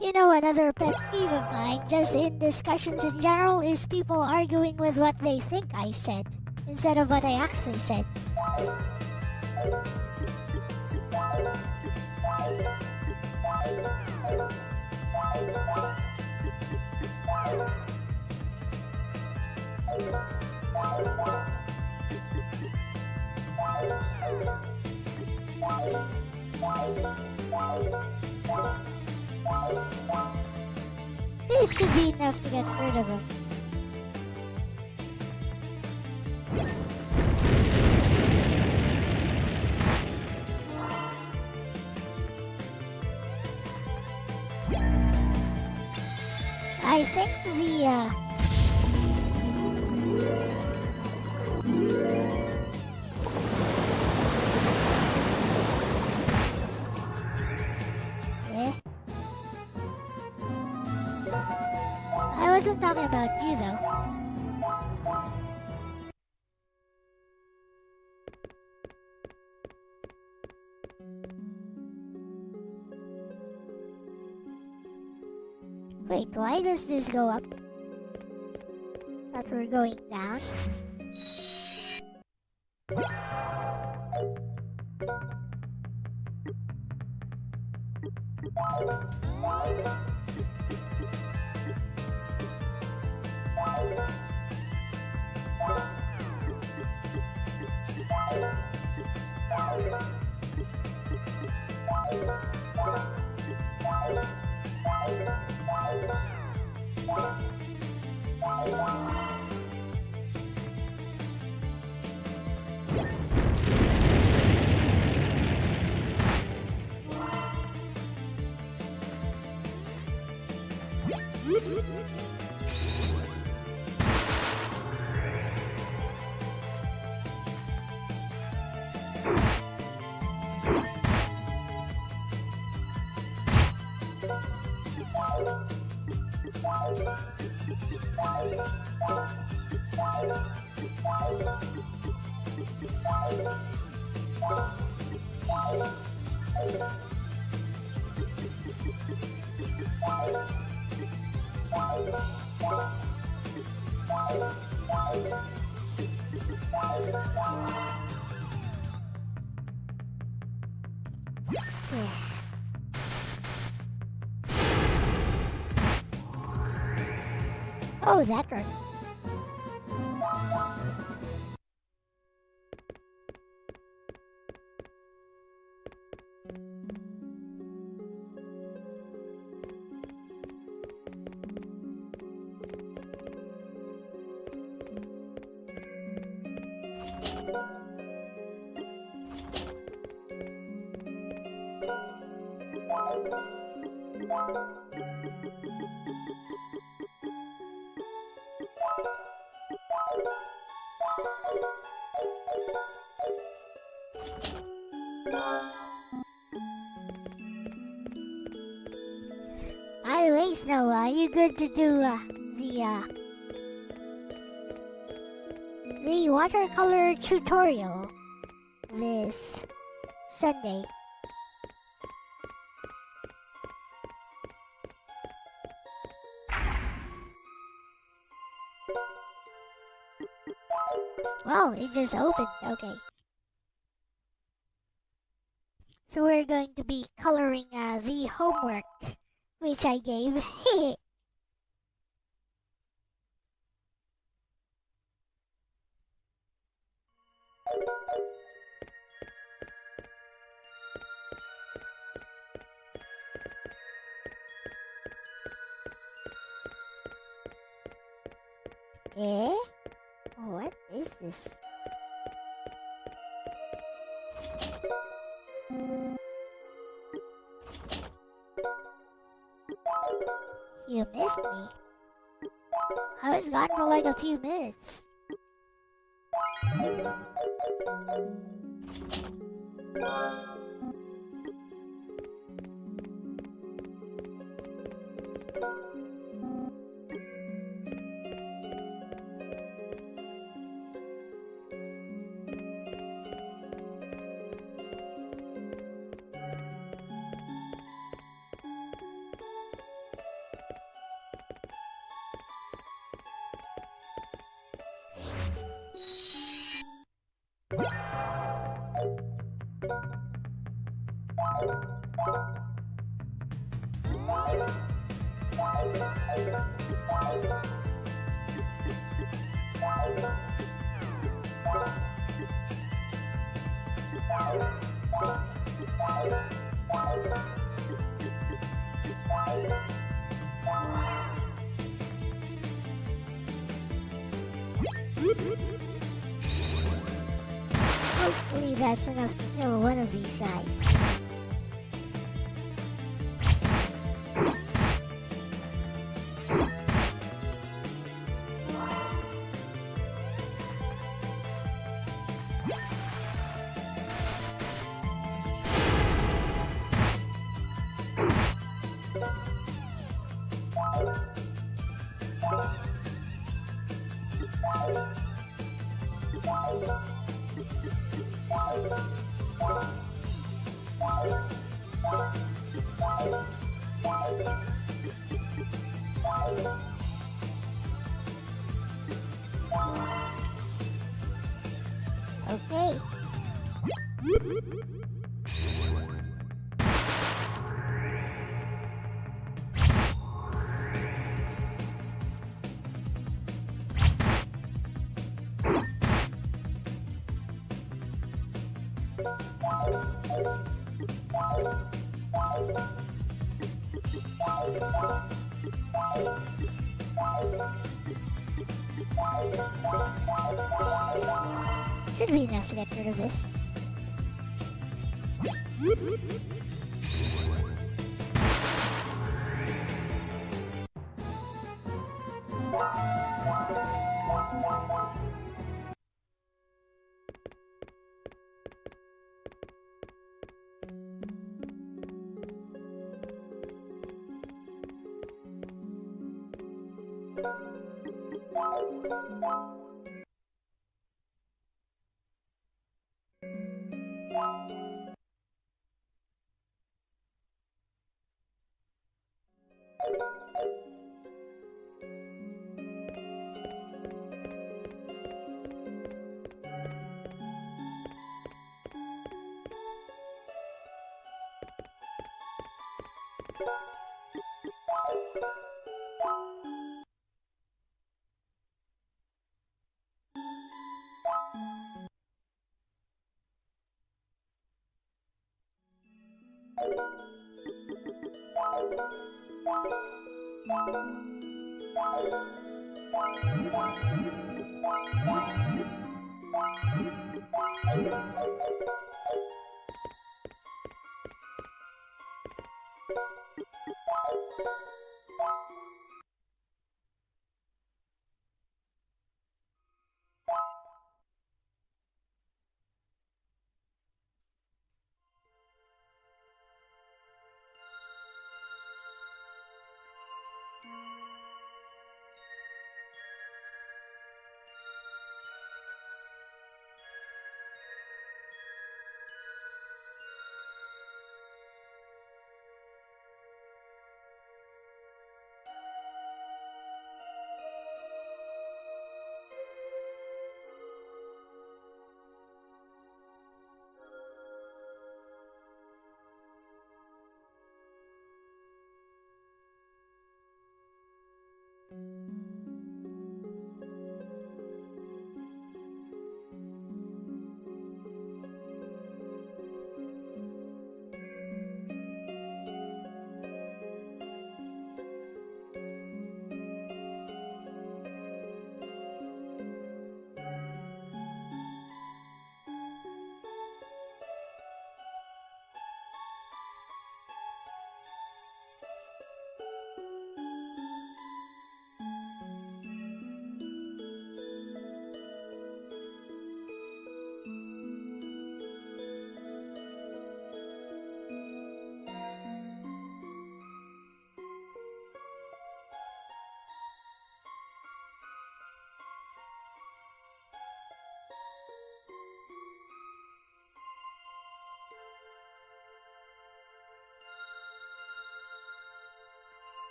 You know, another pet peeve of mine, just in discussions in general, is people arguing with what they think I said, instead of what I actually said. This should be enough to get rid of him. I think I wasn't talking about you though. Wait, why does this go up? Thought we're going down. Yeah. Oh, that one. By the way, Snow, are you good to do the watercolor tutorial this Sunday? Well, it just opened. Okay. So we're going to be coloring the homework which I gave. Eh? What is this? You missed me. I was gone for like a few minutes. Hopefully that's enough to kill one of these guys. Okay. Should be enough to get rid of this.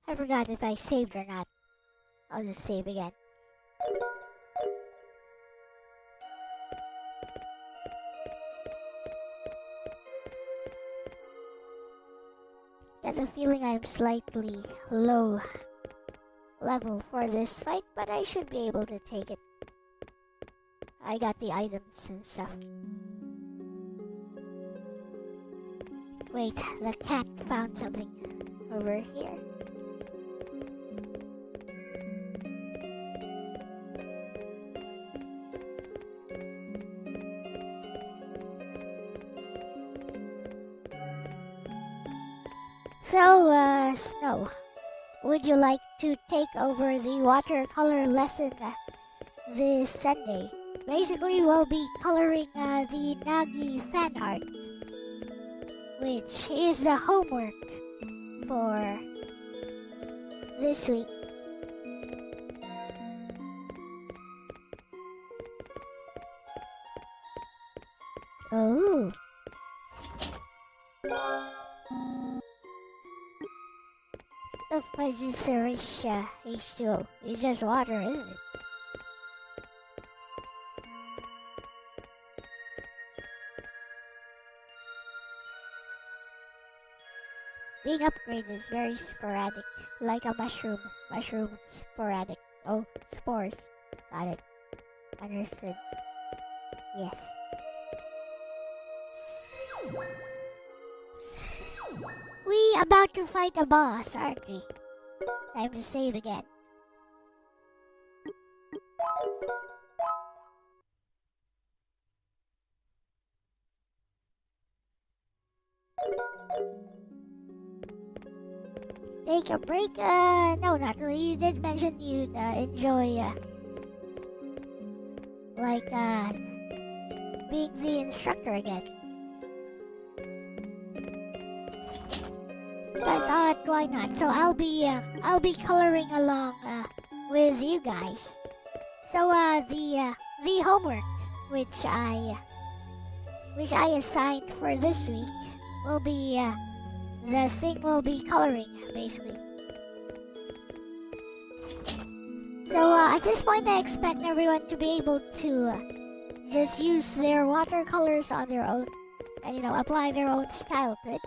I forgot if I saved or not. I'll just save again. Got a feeling I'm slightly low level for this fight, but I should be able to take it. I got the items and stuff. Wait, the cat found something over here. So, Snow, would you like to take over the watercolor lesson this Sunday? Basically, we'll be coloring the Nagi fan art, which is the homework for this week. Oh. The fudge is H2O. It's just water, isn't it? Being upgraded is very sporadic, like a mushroom. Mushroom sporadic. Oh, spores. Got it. Understood. Yes. We about to fight a boss, aren't we? Time to save again. Take a break? No, not really. You did mention you'd enjoy, being the instructor again. So I thought, why not? So I'll be coloring along with you guys. So the homework which I assigned for this week will be the thing will be coloring basically. So at this point, I expect everyone to be able to just use their watercolors on their own, and apply their own style to it.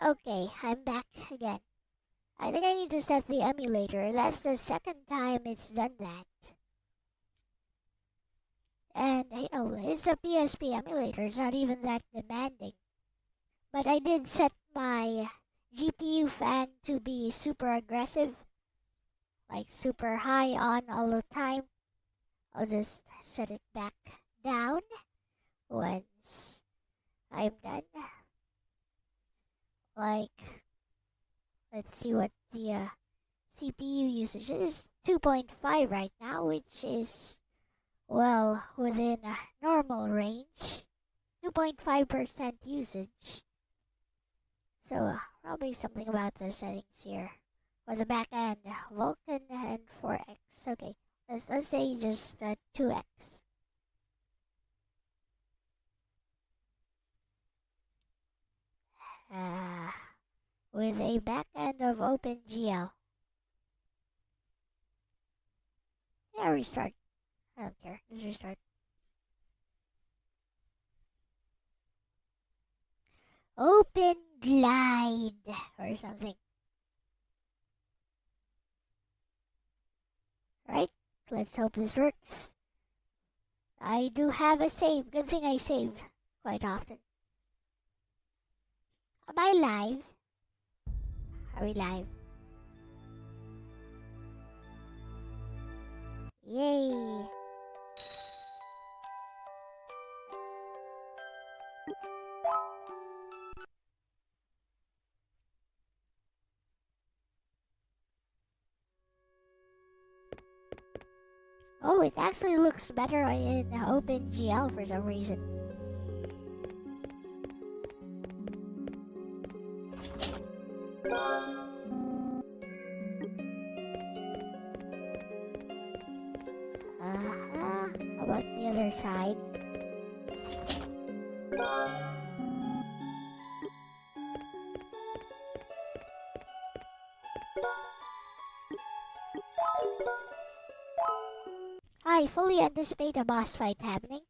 Okay, I'm back again. I think I need to set the emulator. That's the second time it's done that. And, it's a PSP emulator. It's not even that demanding. But I did set my GPU fan to be super aggressive. Like super high on all the time. I'll just set it back down once I'm done. Let's see what the CPU usage is. 2.5 right now, which is, well, within a normal range. 2.5% usage. So, probably something about the settings here. For the back end, Vulkan and 4x. Okay, let's say just 2x. With a back end of OpenGL. Yeah, restart. I don't care. Just restart. Open Glide or something. Right? Let's hope this works. I do have a save. Good thing I save quite often. Am I live? Are we live? Yay! Oh, it actually looks better in OpenGL for some reason. How about the other side? I fully anticipate a boss fight happening.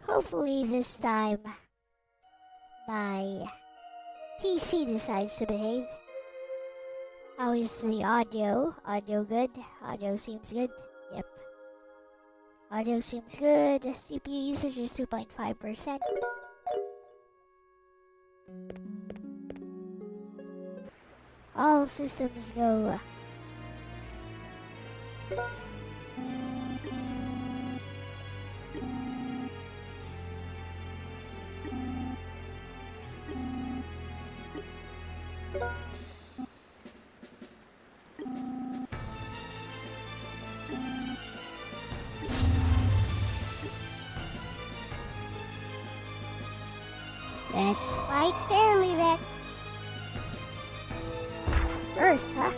Hopefully this time my PC decides to behave. How is the audio? Audio good? Audio seems good. Yep. Audio seems good. CPU usage is 2.5%. All systems go. Let's fight fairly then. Earth, huh?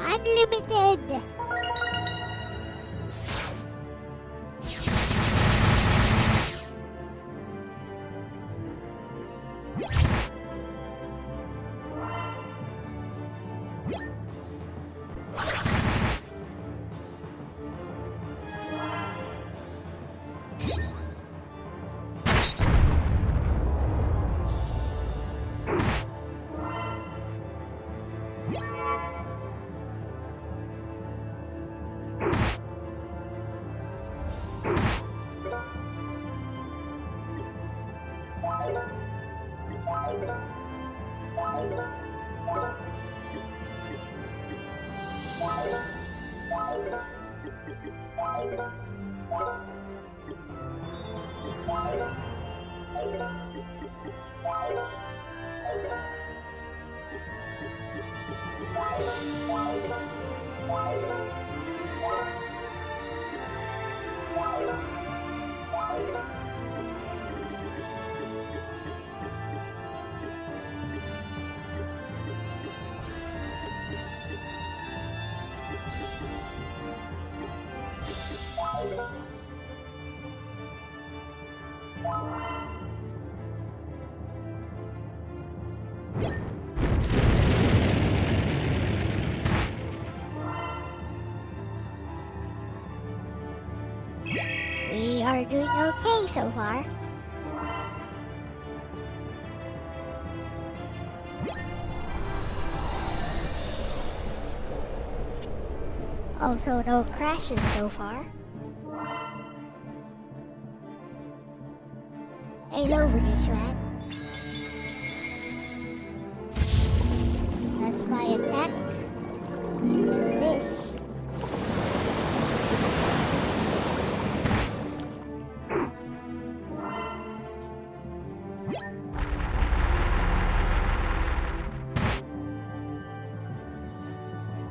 Unlimited! We are doing okay so far. Also, no crashes so far. Hello, British man. That's my attack. Is this?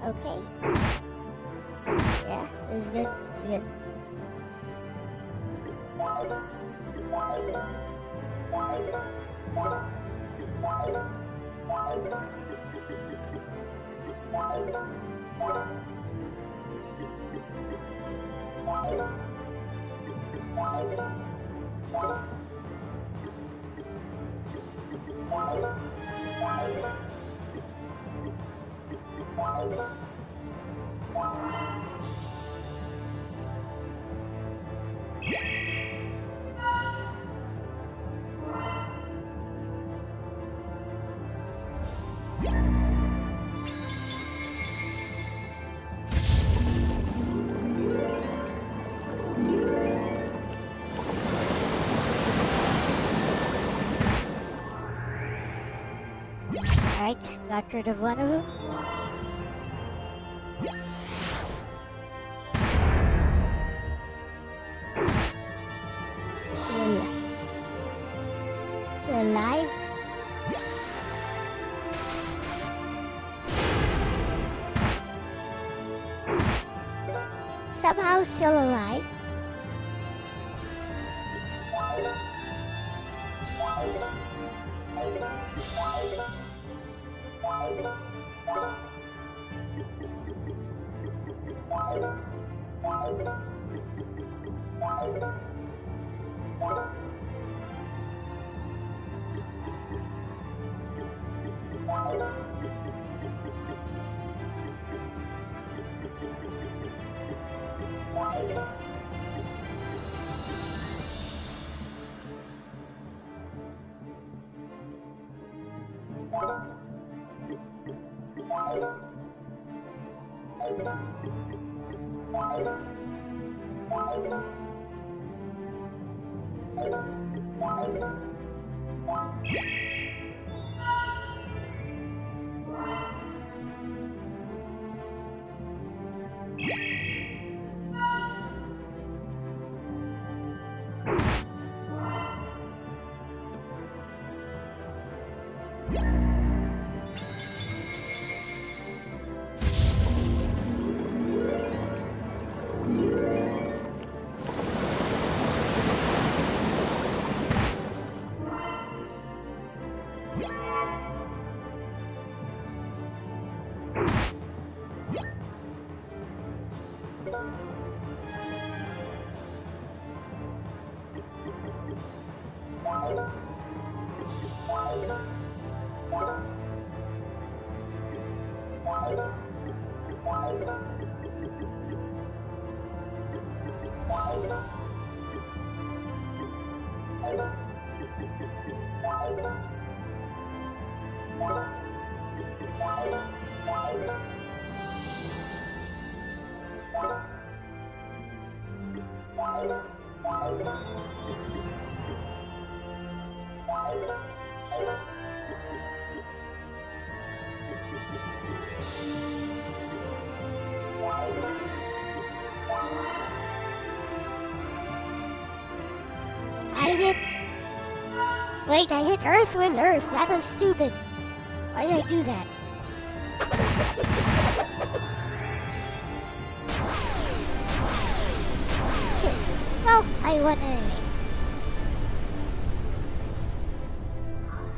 Okay. Yeah, this is good. This is good. Alright, got rid of one of them. Still alive. Somehow still alive. Wait, I hit Earth with Earth. That was stupid. Why did I do that? Well, I won anyways.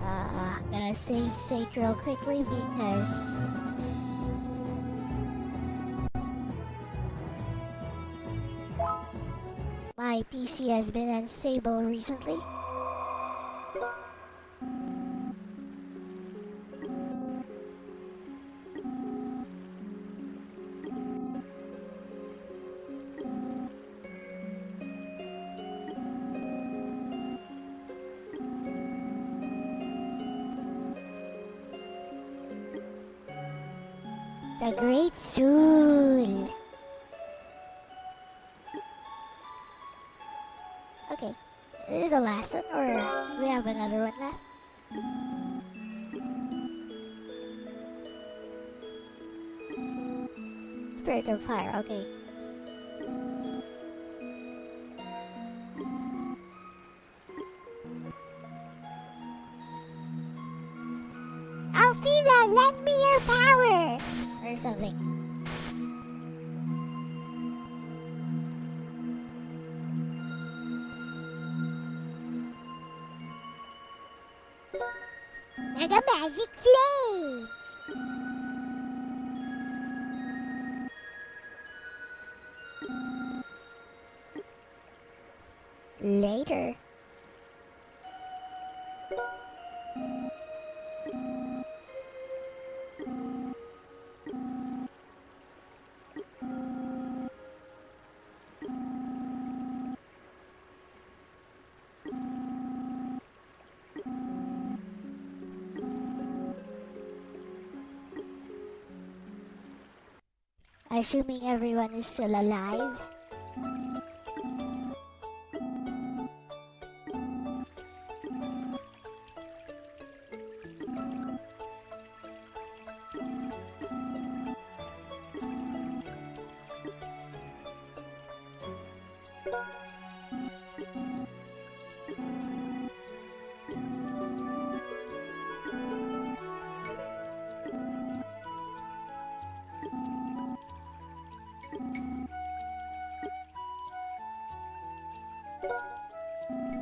I'm gonna save state real quickly because my PC has been unstable recently. The Great Soul. Okay, this is the last one, or do we have another one left? Spirit of Fire, okay. Alfina, lend me your power! Or something. Mega Magic Flame! Later. Assuming everyone is still alive.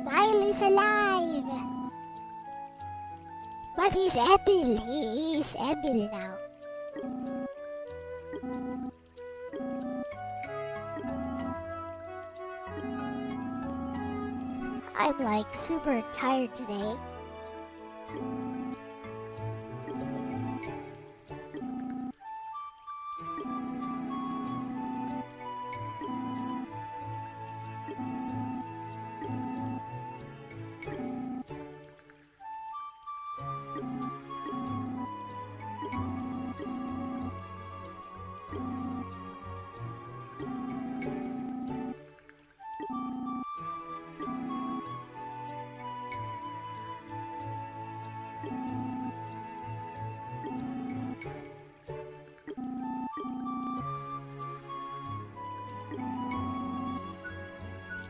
Kyle is alive! But he's evil. He is evil now. I'm like super tired today.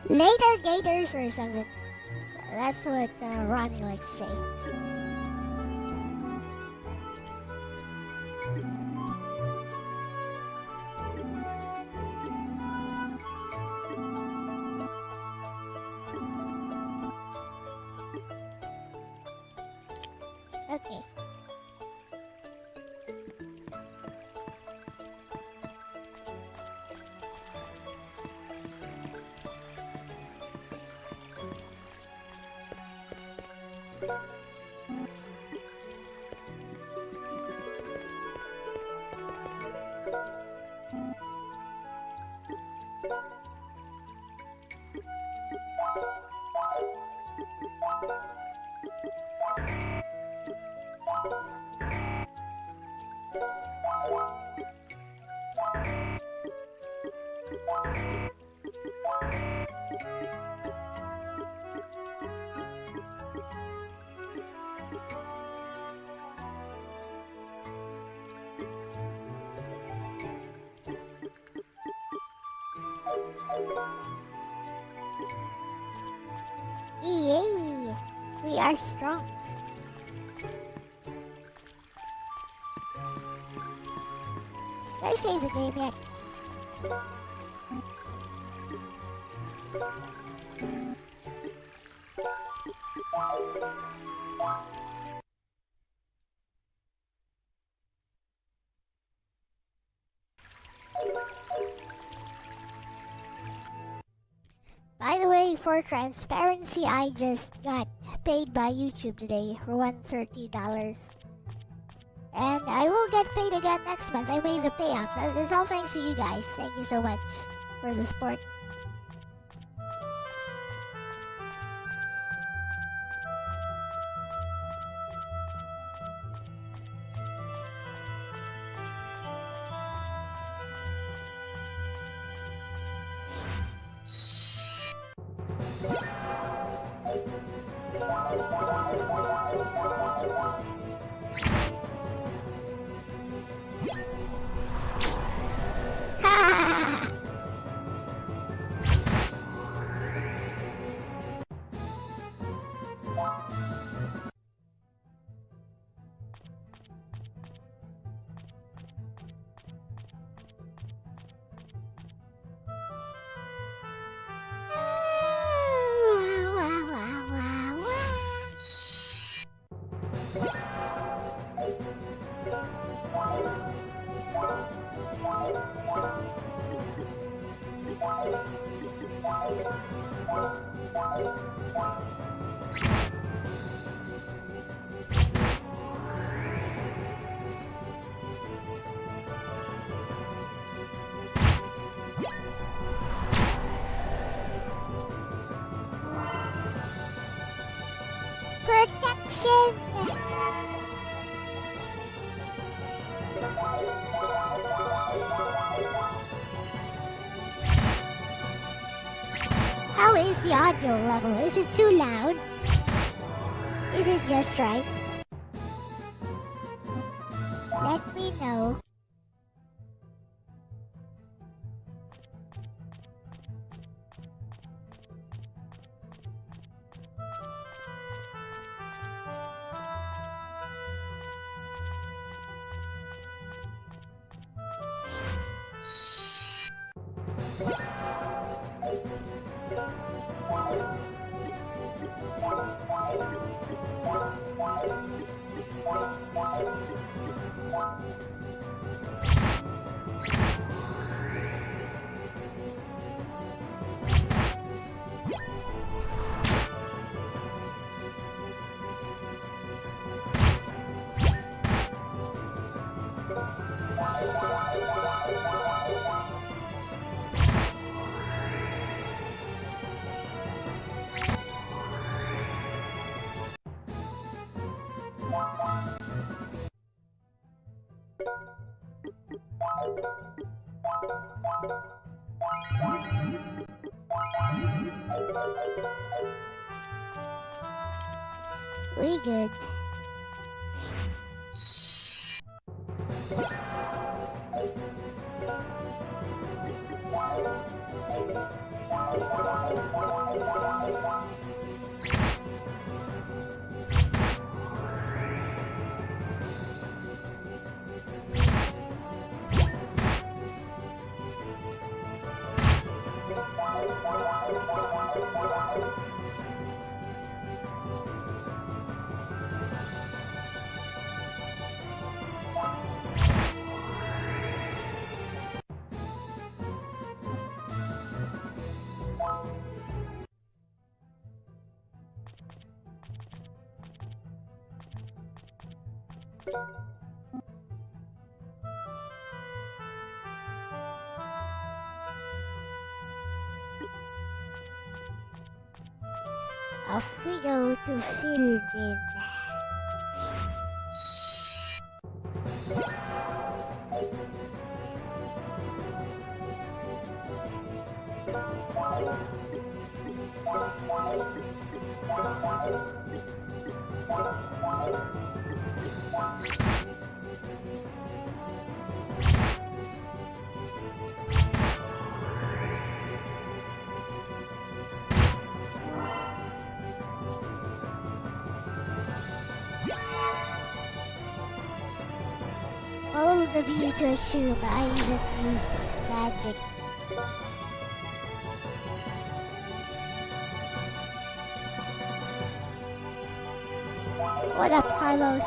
Later gators or something. That's what Ronnie likes to say. Okay. Yay! We are strong. Did I save the game yet? By the way, for transparency, I just got paid by YouTube today for $130. And I will get paid again next month. I made the payout. That is all thanks to you guys. Thank you so much for the support. Ha! Protection! How is the audio level? Is it too loud? Is it just right? Let me know. We good. Off we go to Philippines. All the view to assume I even use magic. What up, Carlos?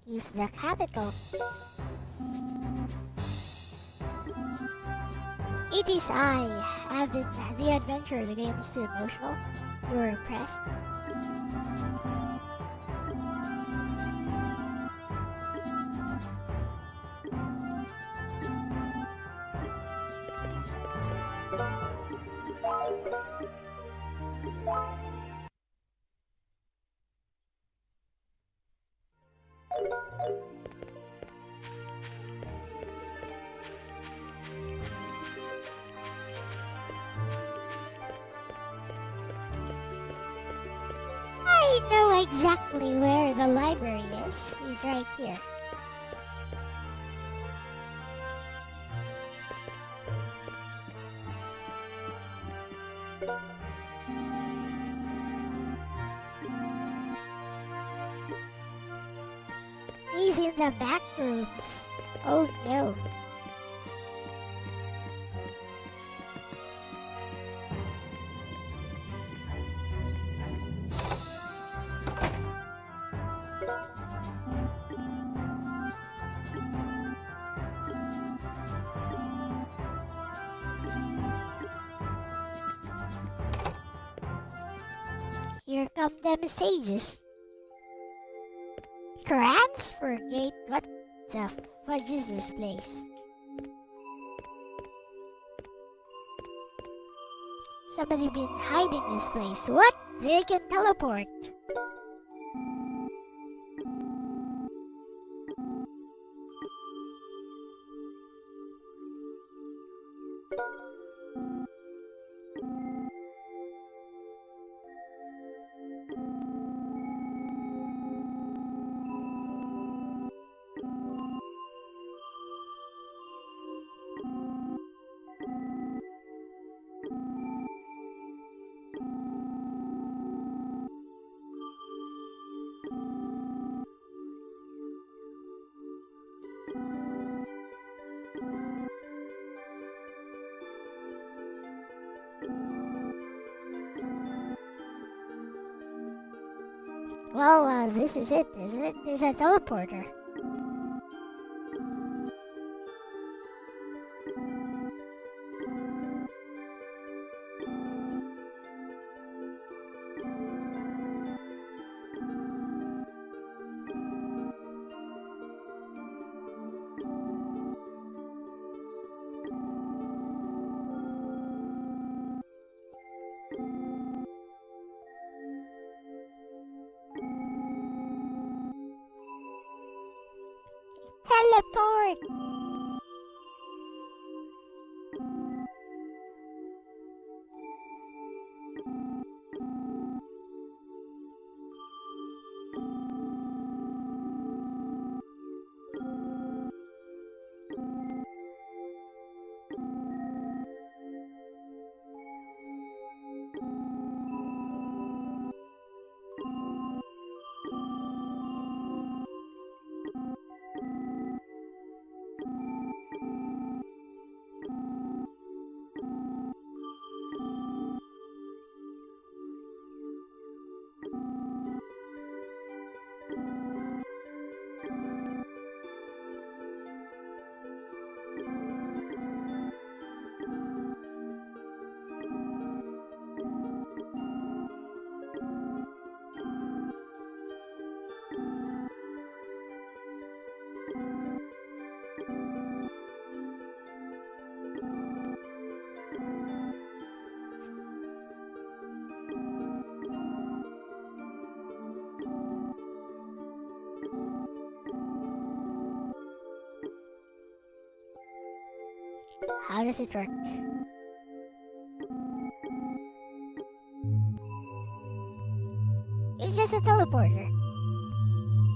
Is the capital. It is I, Avin, the adventurer. The game is too emotional. You're impressed. I know exactly where the library is. He's right here. He's in the back rooms. Oh no. Here come the messages. Transfer gate? What the fudge is this place? Somebody been hiding this place. What? They can teleport. Well, this is it, isn't it? There's a teleporter. Teleport! How does it work? It's just a teleporter.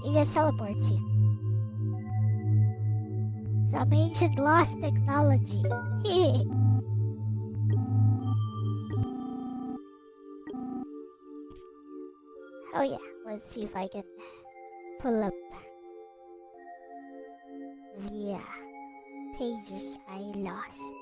It just teleports you. Some ancient lost technology. Oh yeah, let's see if I can pull up the pages I lost.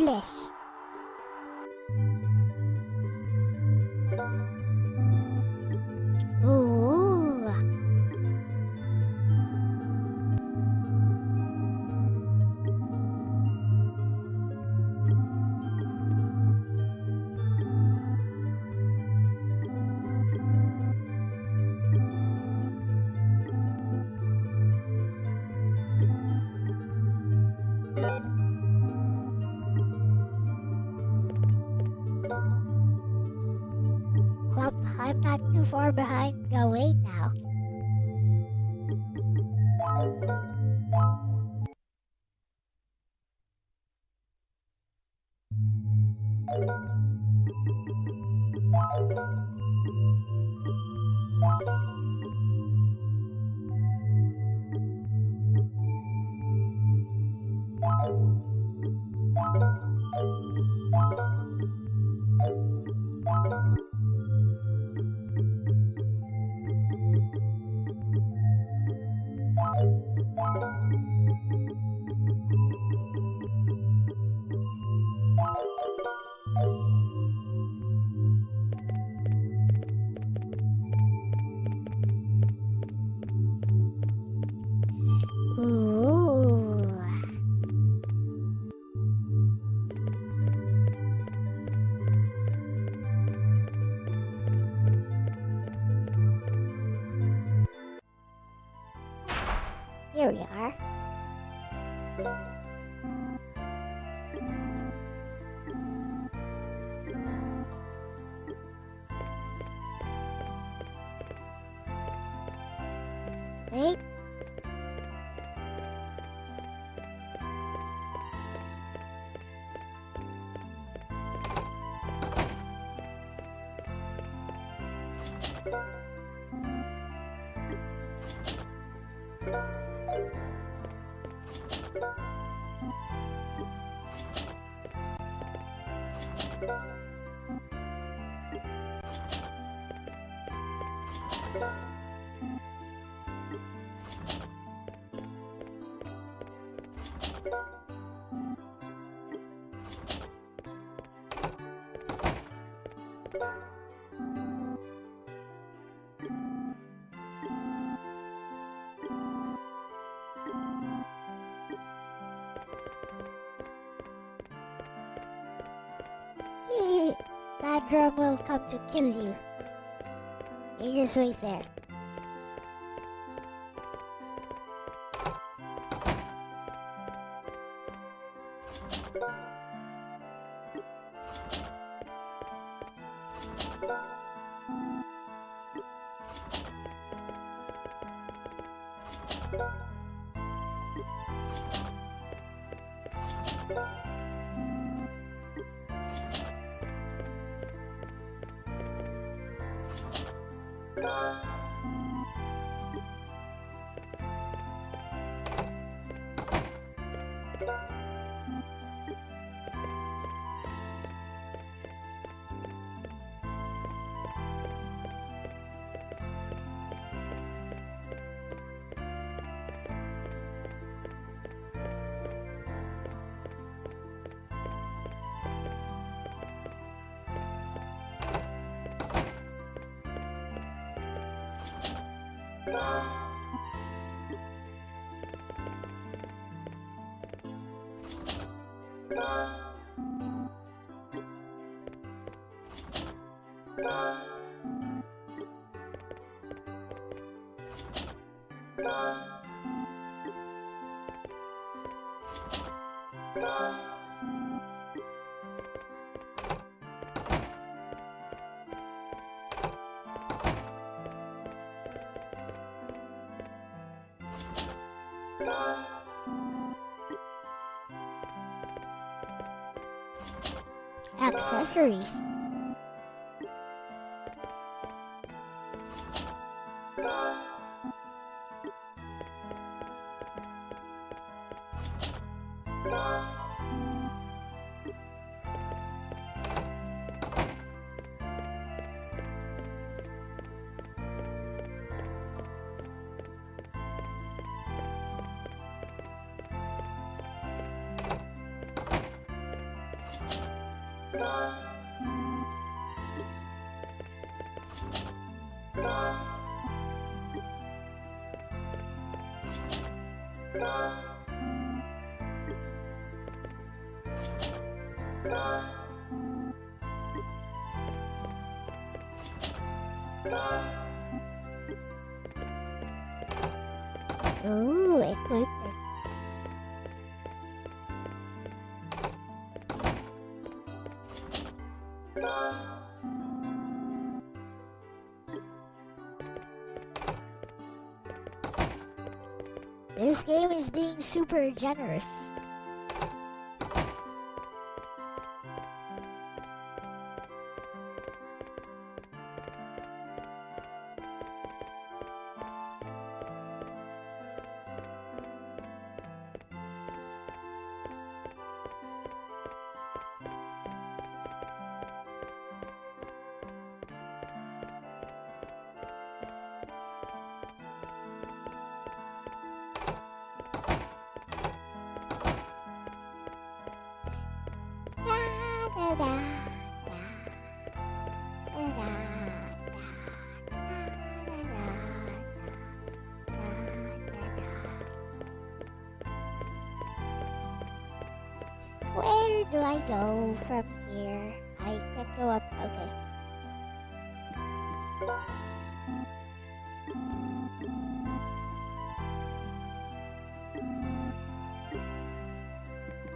endless. Ooh. Well, I'm not too far behind Gawain now. Ooh. Here we are. Wait. Bad drum will come to kill you. You just wait there. Accessories. Ooh, equipment. This game is being super generous. Da, da, da, da, da, da, Where do I go from here? I can go up. Okay.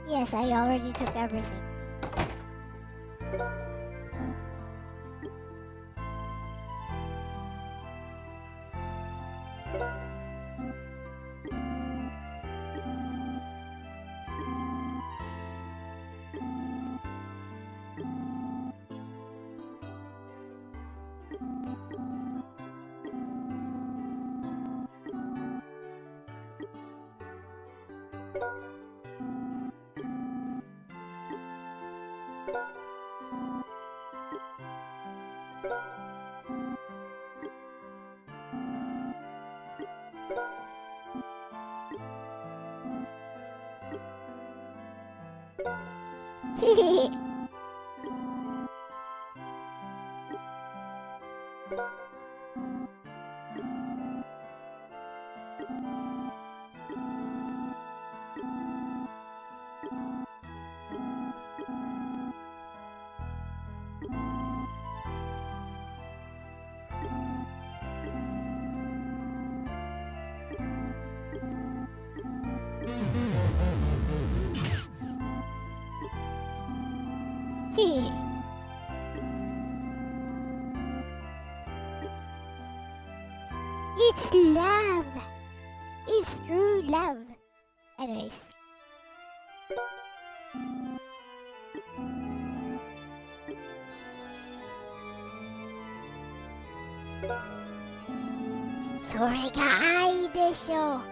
Yes, I already took everything. It's love. It's true love. Anyways. Sorry ka desyo.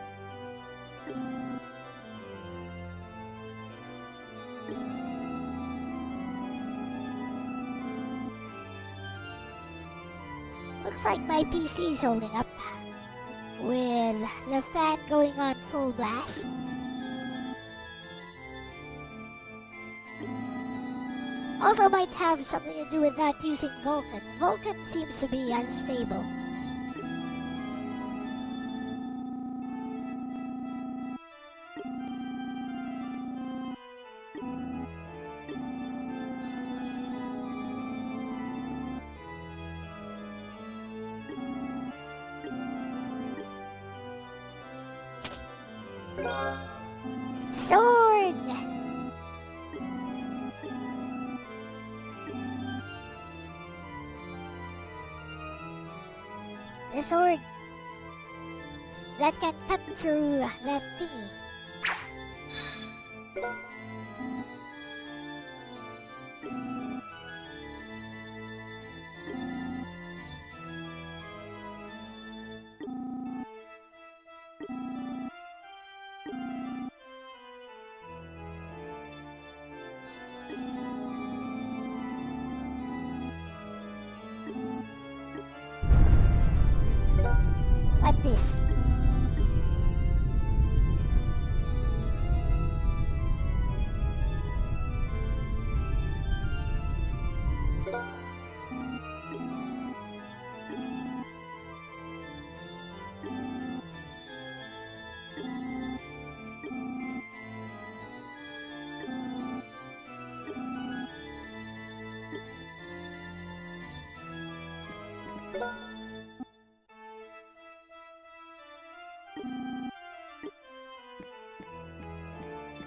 Looks like my PC is holding up with the fan going on full blast. Also might have something to do with not using Vulkan. Vulkan seems to be unstable. Sword! The sword that can cut through that thingy. What this?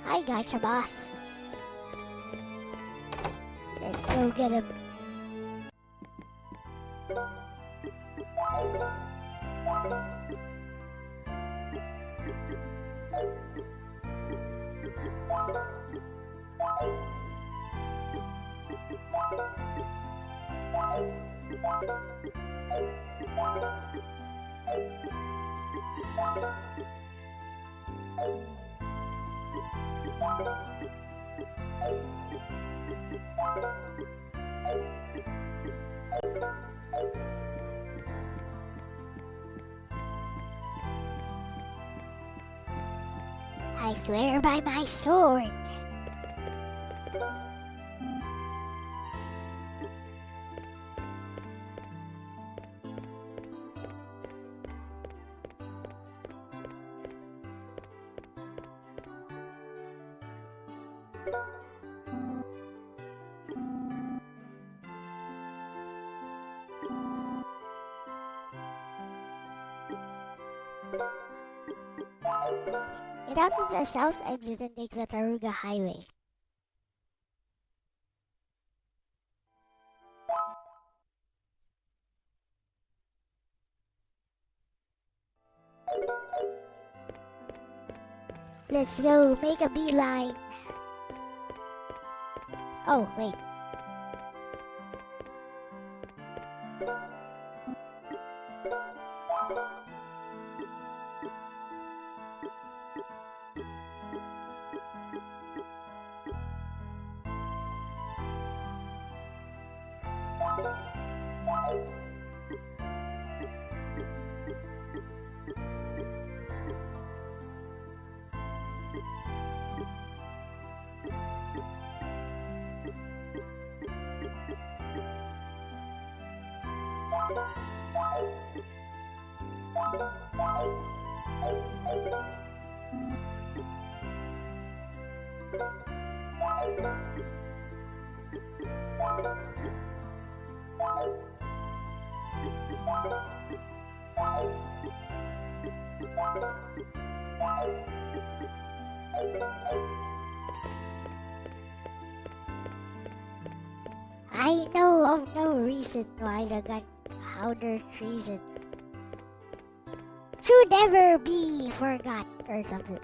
I gotcha, boss. Let's go get him. I swear by my sword. Get out of the south exit and take the Taruga Highway. Let's go, make a beeline. Oh, wait. I know of no reason why the gunpowder treason should ever be forgot or something.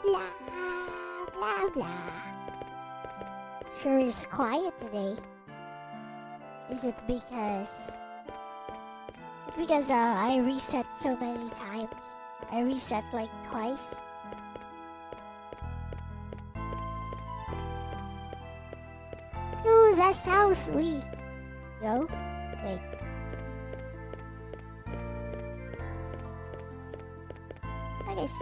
Blah, blah, blah. Sure is quiet today. Is it because I reset so many times? I reset like twice. To the south we go. Wait. What is?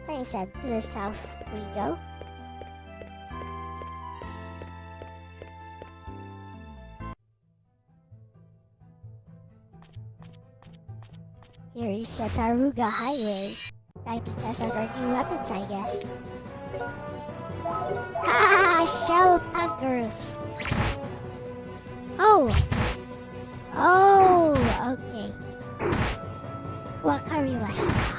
I said to the south we go. Here is the Taruga Highway. Time to test out our new weapons, I guess. Ah, shell punkers! Oh! Oh, okay. Wakarimashita.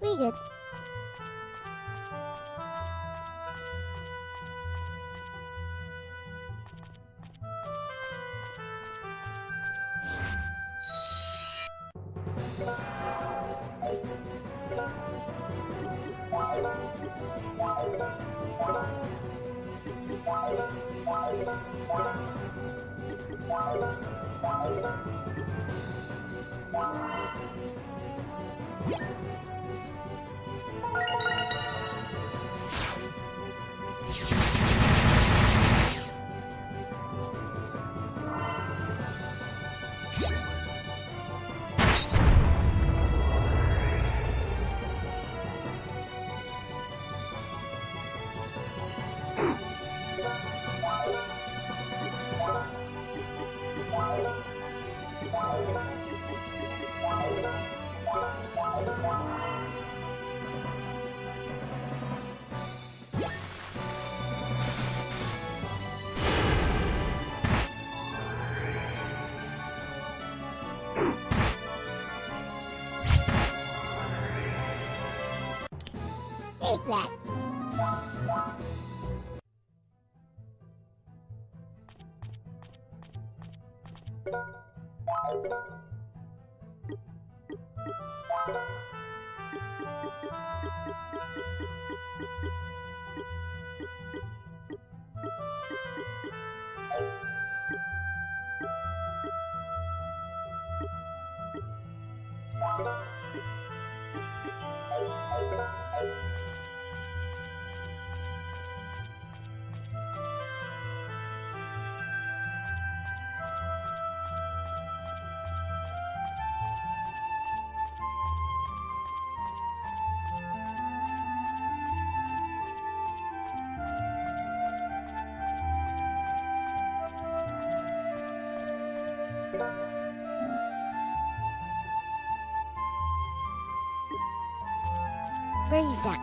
Pretty good. Take that. Where is that?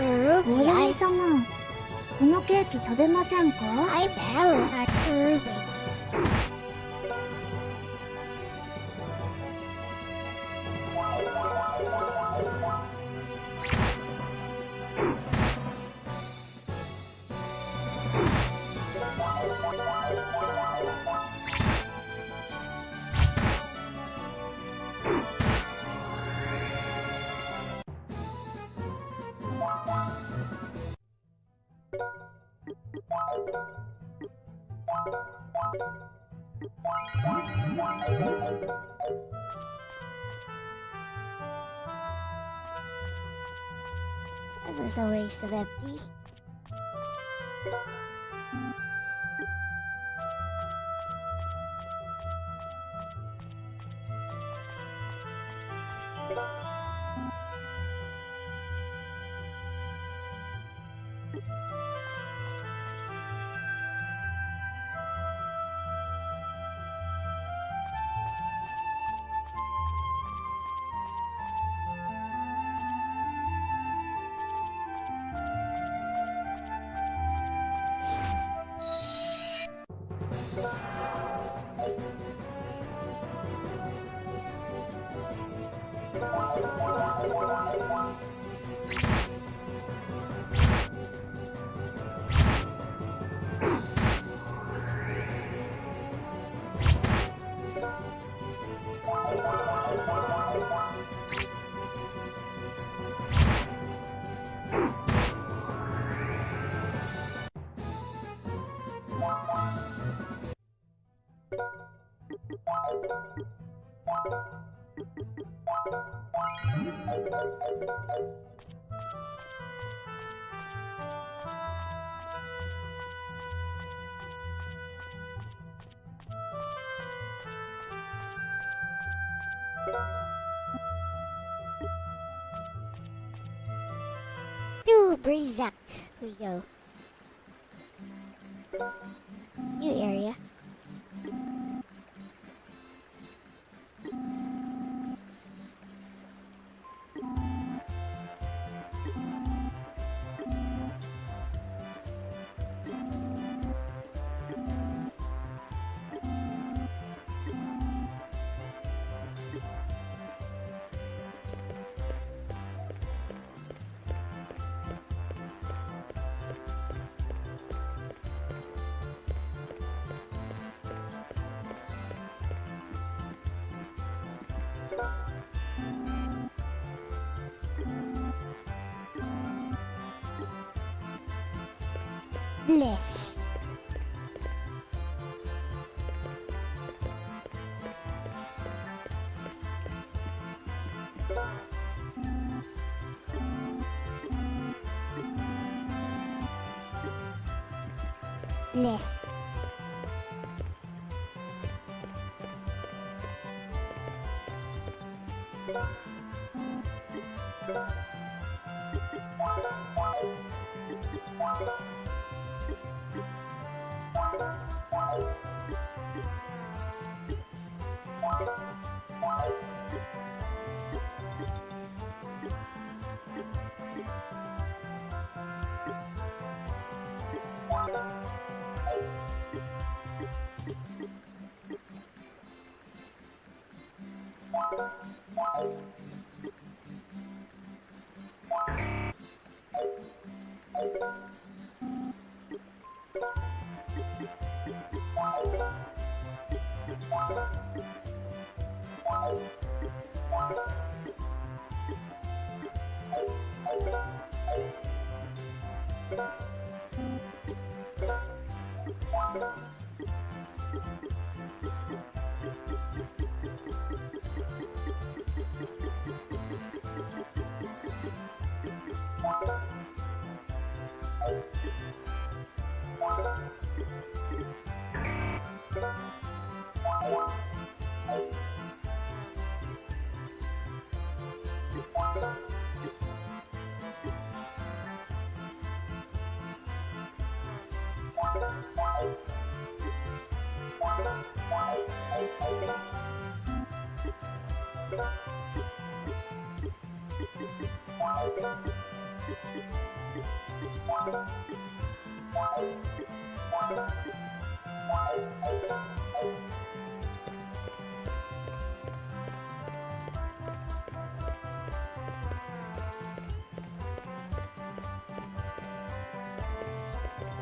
Ruby, 様、このケーキ食べませんか？ I'm Elle, not Ruby. This is a waste of empty. To Brizak we go. New area. Bliss. Bliss.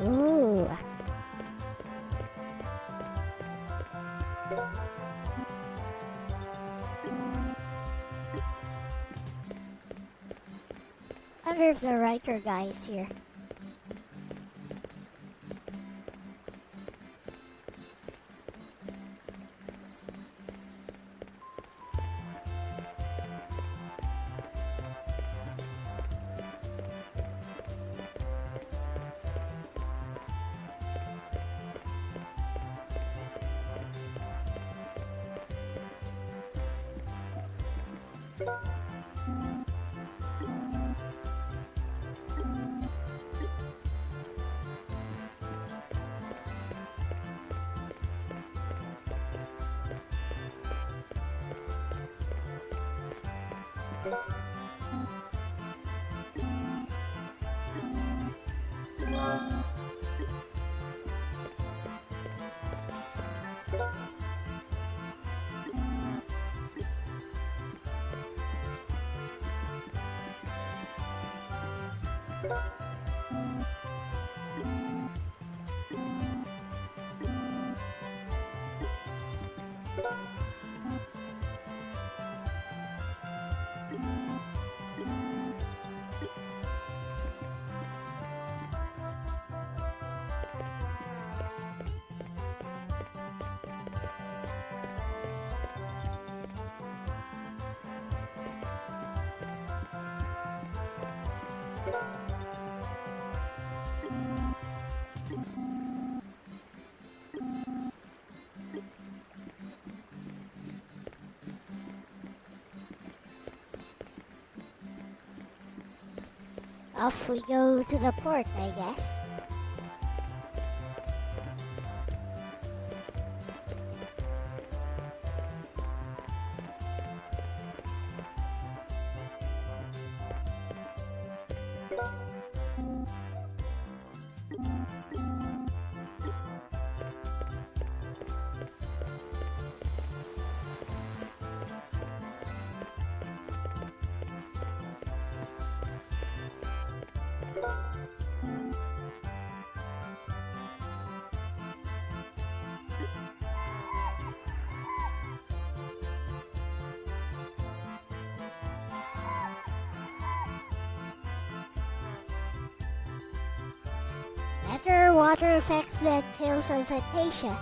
Ooh. I wonder if the Riker guy is here. off we go to the port, I guess. Better water effects than Tales of Fantasia.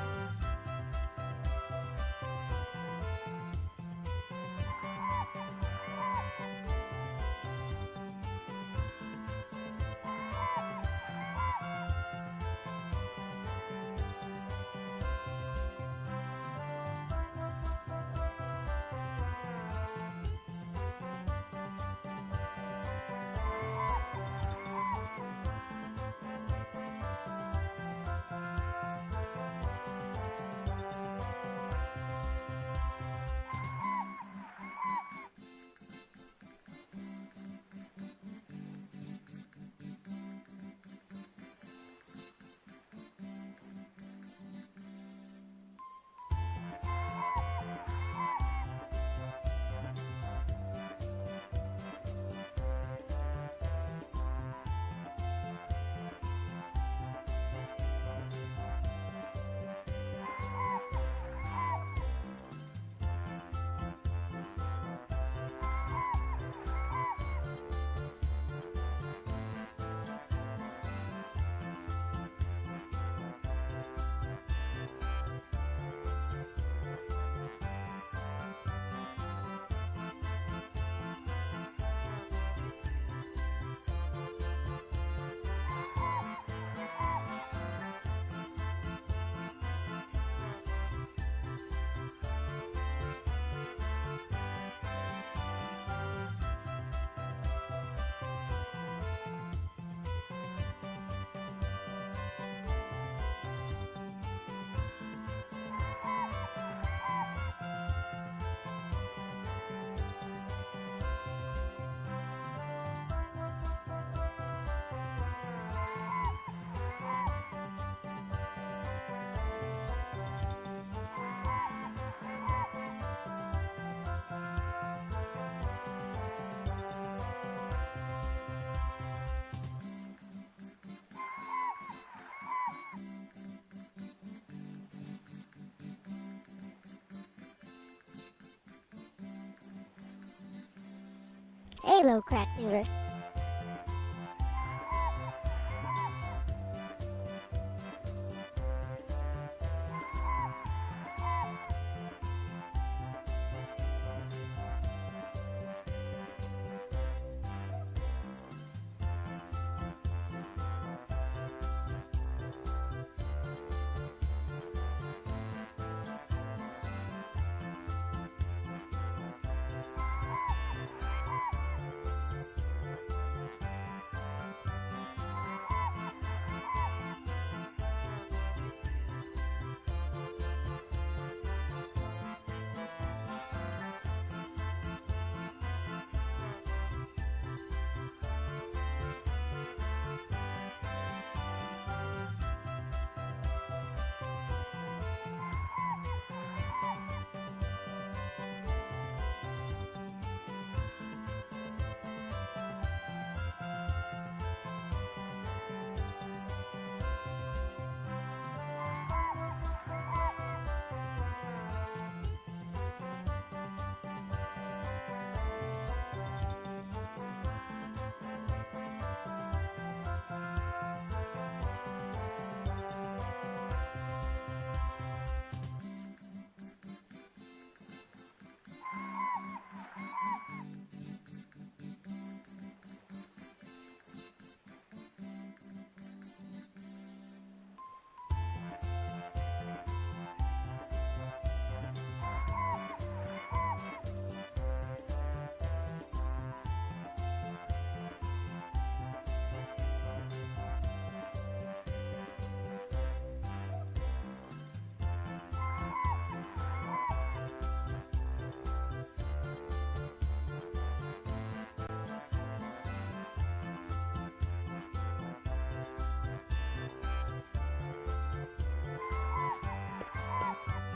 Halo crack dealer.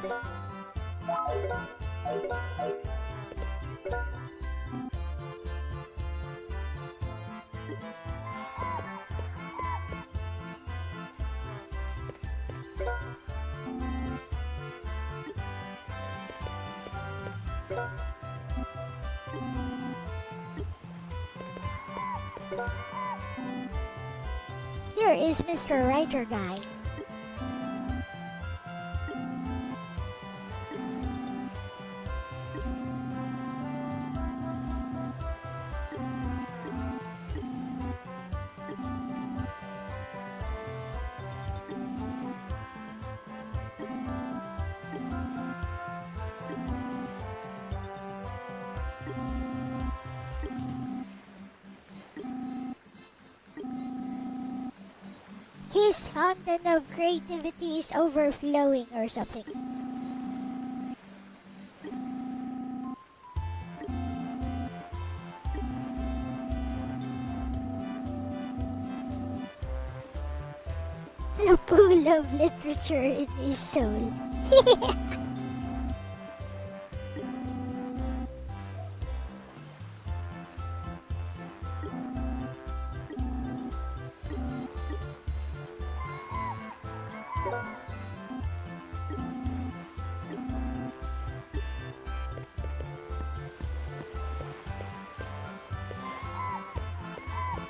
Here is Mr. Writer Guy. His fountain of creativity is overflowing or something. The pool of literature in his soul.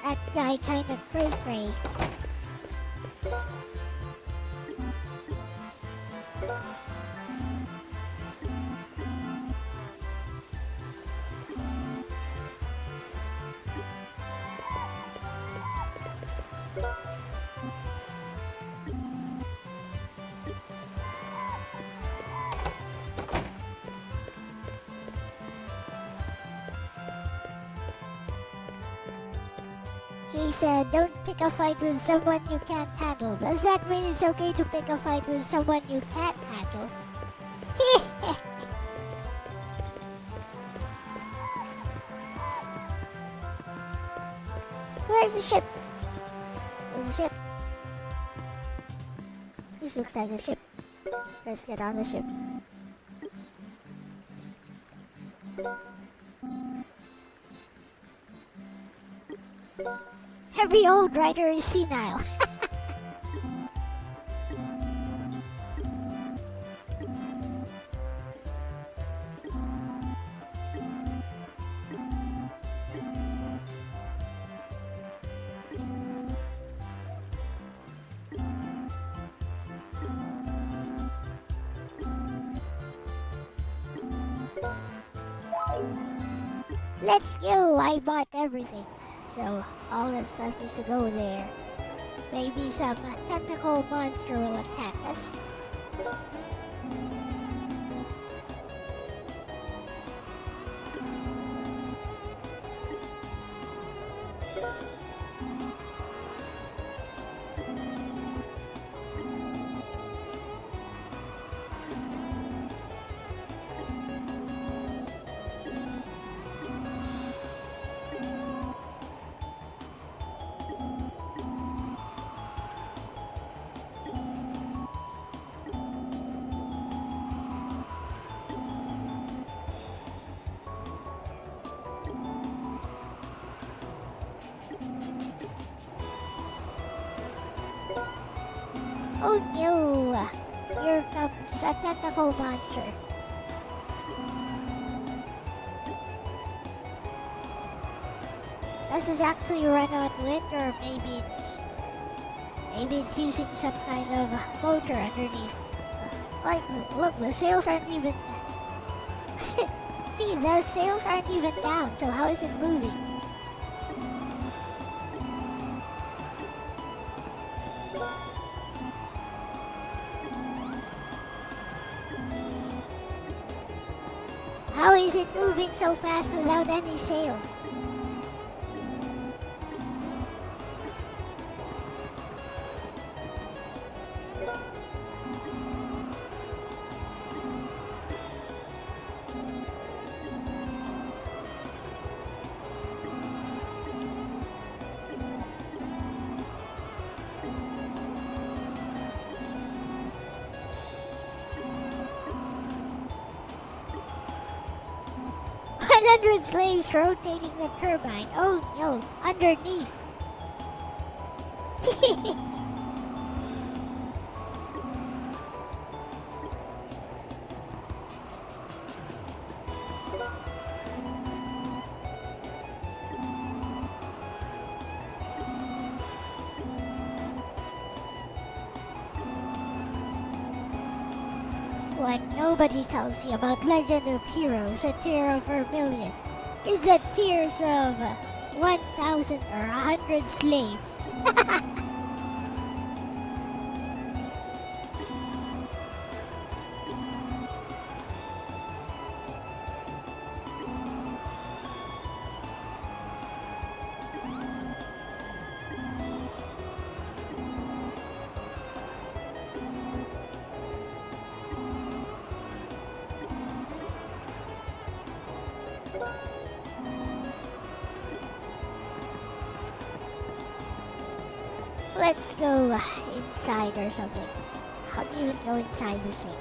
That guy kinda cray-cray. He said, don't pick a fight with someone you can't handle. Does that mean it's okay to pick a fight with someone you can't handle? Where's the ship? Where's the ship? This looks like a ship. Let's get on the ship. Every old writer is senile. Let's go! I bought everything. So, all that's left is to go there. Maybe some tentacle monster will attack us. Oh no! Here comes a tentacle monster. Does this actually run on wind, or maybe it's using some kind of motor underneath? Like, look, the sails aren't even... See, the sails aren't even down, so how is it moving? How is it moving so fast without any sails? 100 slaves rotating the turbine. Oh no, underneath. What nobody tells you about Legend of Heroes, a tier of Vermilion, is that tiers of 1,000 or 100 slaves. Let's go inside or something. How do you even go inside the thing?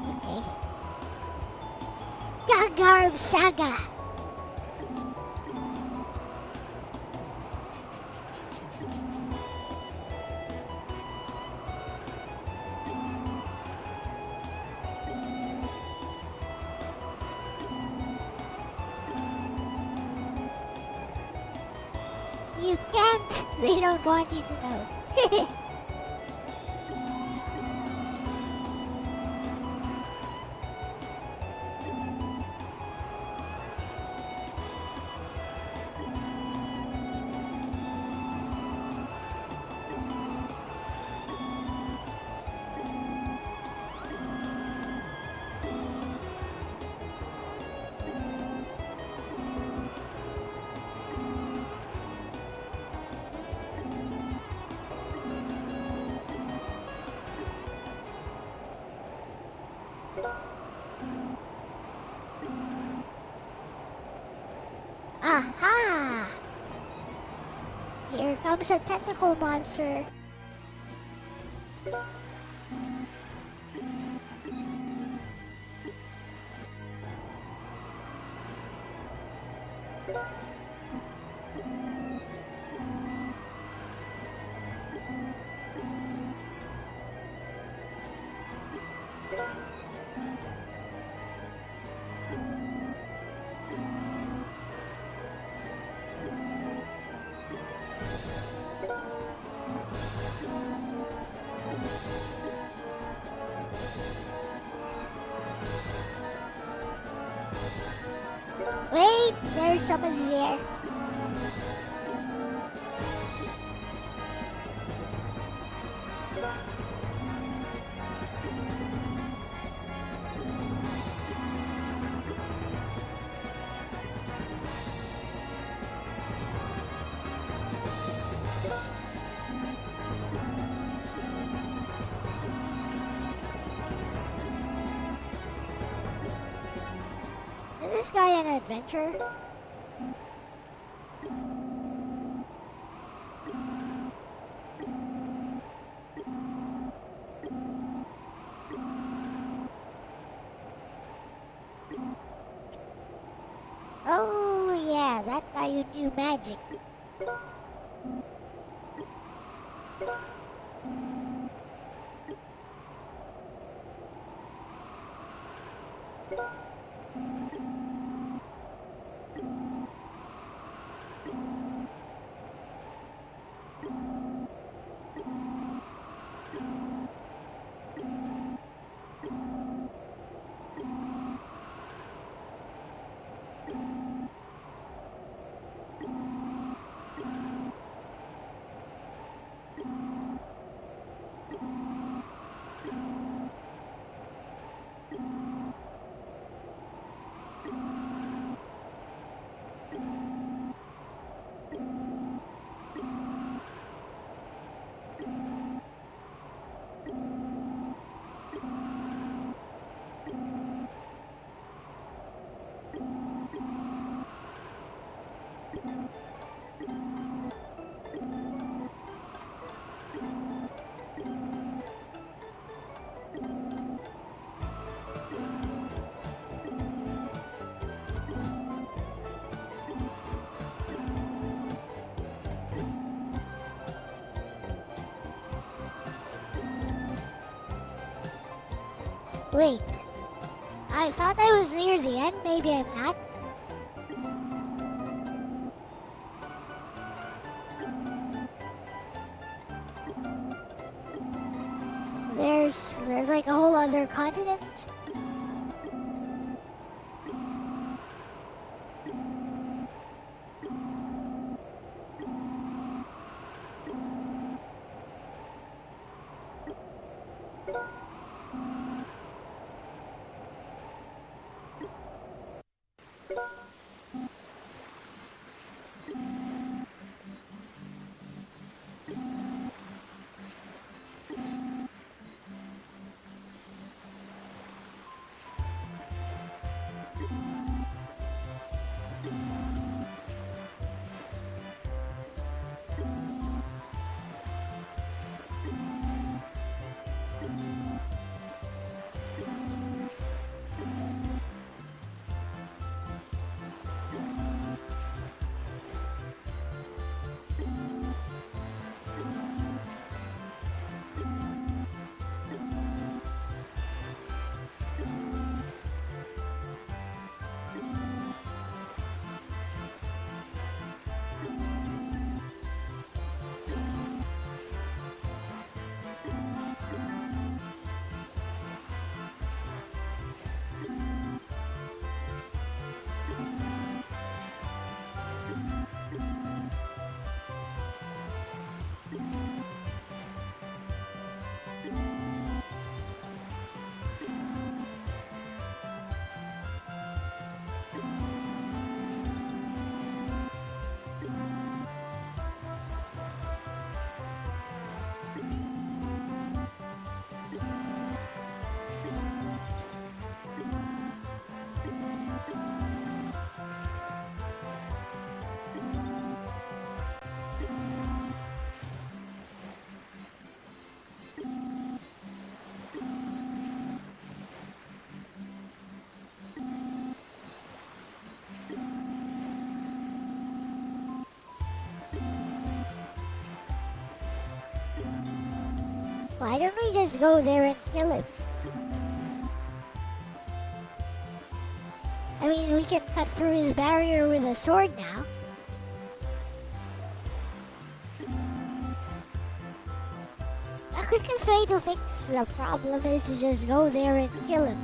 Okay. Gagarb Saga! You can't! They don't want you to know. Aha! Here comes a tentacle monster. Wait, there's someone there. Is this guy an adventurer? Oh yeah, that guy who knew magic. Wait. I thought I was near the end. Maybe I'm not. There's like a whole other continent. Why don't we just go there and kill him? I mean, we can cut through his barrier with a sword now. The quickest way to fix the problem is to just go there and kill him.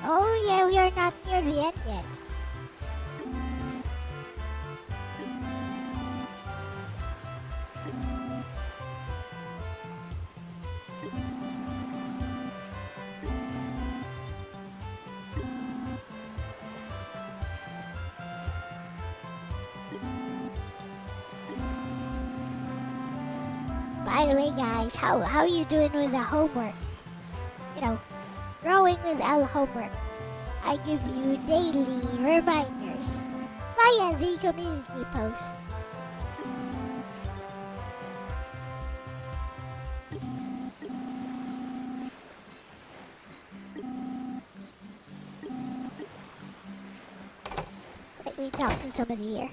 Oh yeah, we are not near the end yet. By the way, guys, how you doing with the homework? You know, growing with Elle homework. I give you daily reminders via the community post. Let me talk to somebody here.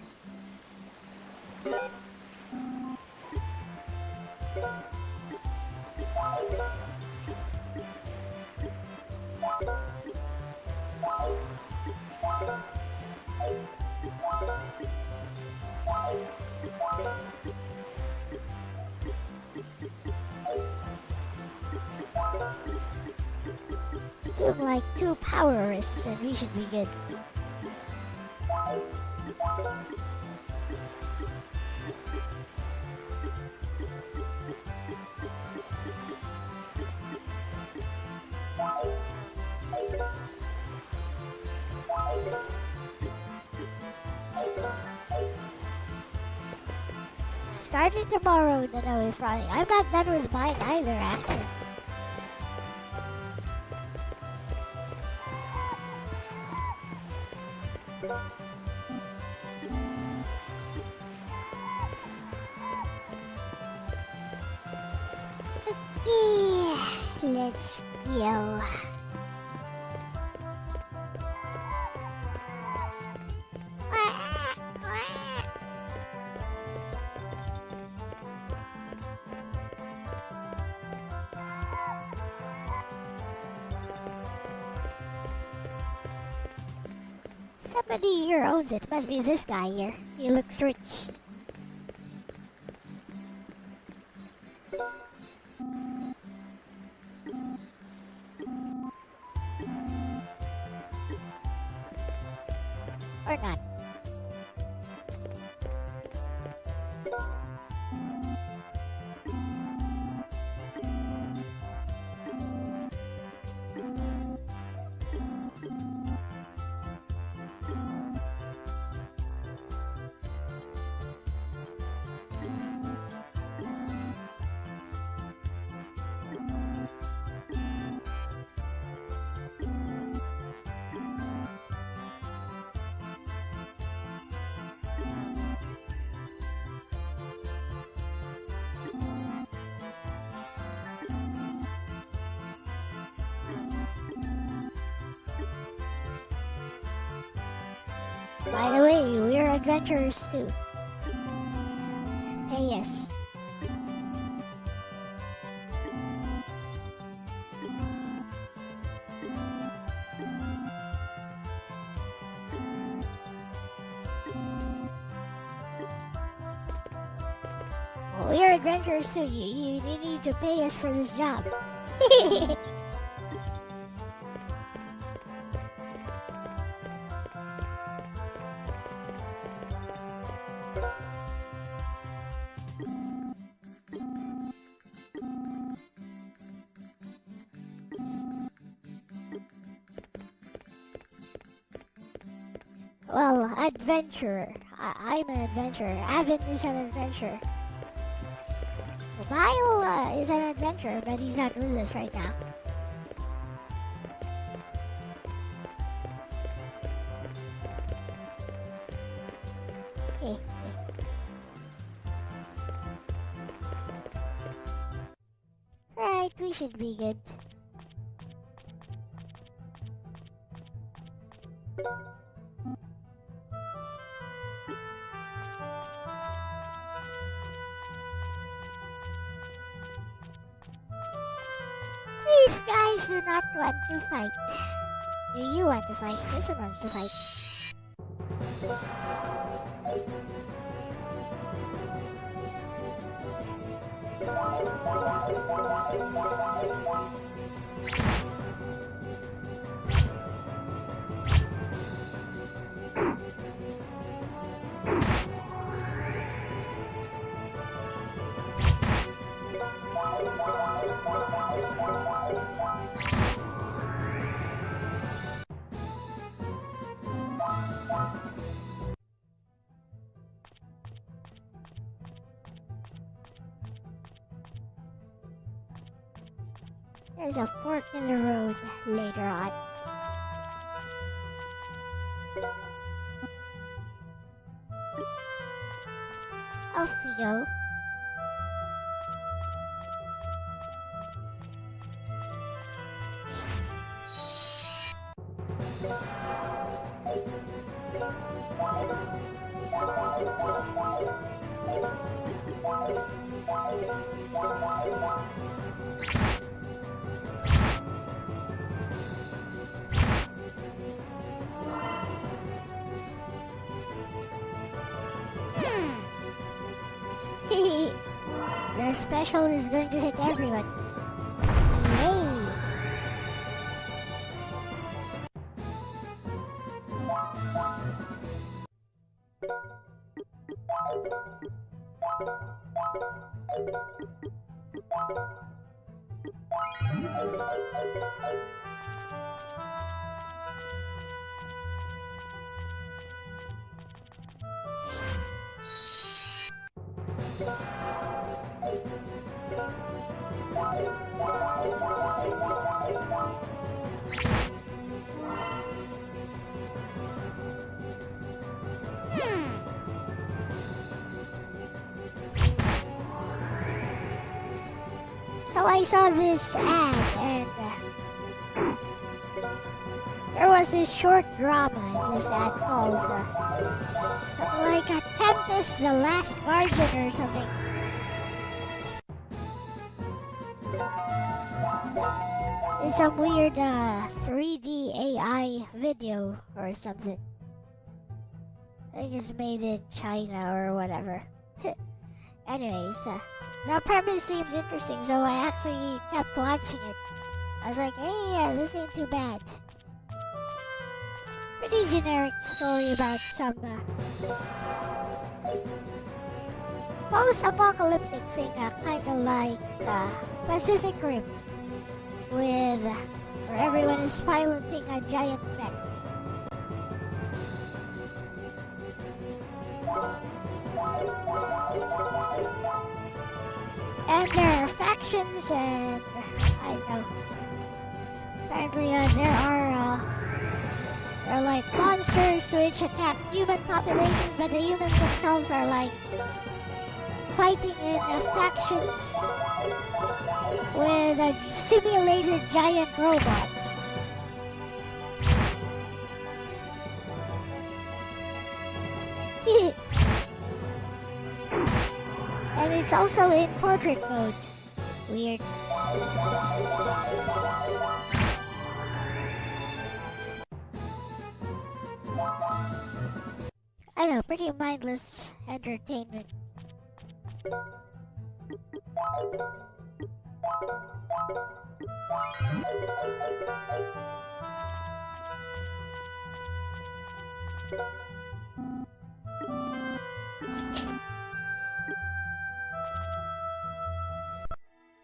We're like 2 powerists and we should be good. Starting tomorrow, then I'll be Friday. I'm not done with mine either, actually. Let's go. Somebody here owns it. Must be this guy here. He looks rich. Or not. By the way, we're adventurers too. Hey, yes. Well, we're adventurers too. You need to pay us for this job. Well, adventurer. I'm an adventurer. Avin is an adventurer. Mile is an adventurer, but he's not with us right now. Hey, Alright, we should be good. These guys do not want to fight. Do you want to fight? This one wants to fight. There's a fork in the road later on. Off we go. The special is going to hit everyone. Yay! So I saw this ad was this short drama in this ad called something like a Tempest the Last Guardian or something. It's some weird 3D AI video or something. I think it's made in China or whatever. Anyways, the premise seemed interesting, so I actually kept watching it. I was like, hey, yeah, this ain't too bad. Pretty generic story about some post-apocalyptic thing, kind of like Pacific Rim, where everyone is piloting a giant mech. And there are factions, and I know. Apparently, there are like monsters which attack human populations, but the humans themselves are like fighting in factions with simulated giant robots. And it's also in portrait mode. Weird. I know, pretty mindless entertainment.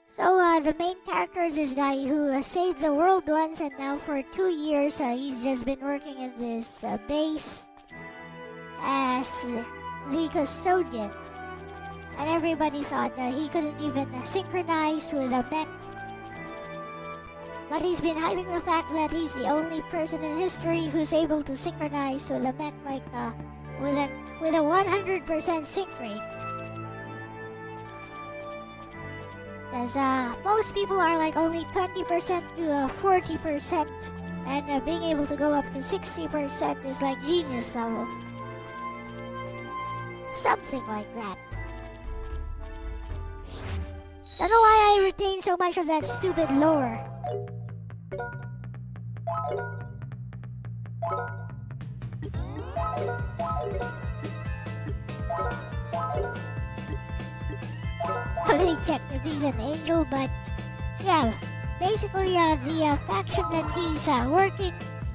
So, the main character is this guy who saved the world once, and now for 2 years he's just been working in this base as the custodian. And everybody thought he couldn't even synchronize with a mech. But he's been hiding the fact that he's the only person in history who's able to synchronize with a mech like with a 100% sync rate. Because most people are like only 20% to 40%, and being able to go up to 60% is like genius level. Something like that. Don't know why I retain so much of that stupid lore. Let me check if he's an angel, but yeah, basically the faction that he's working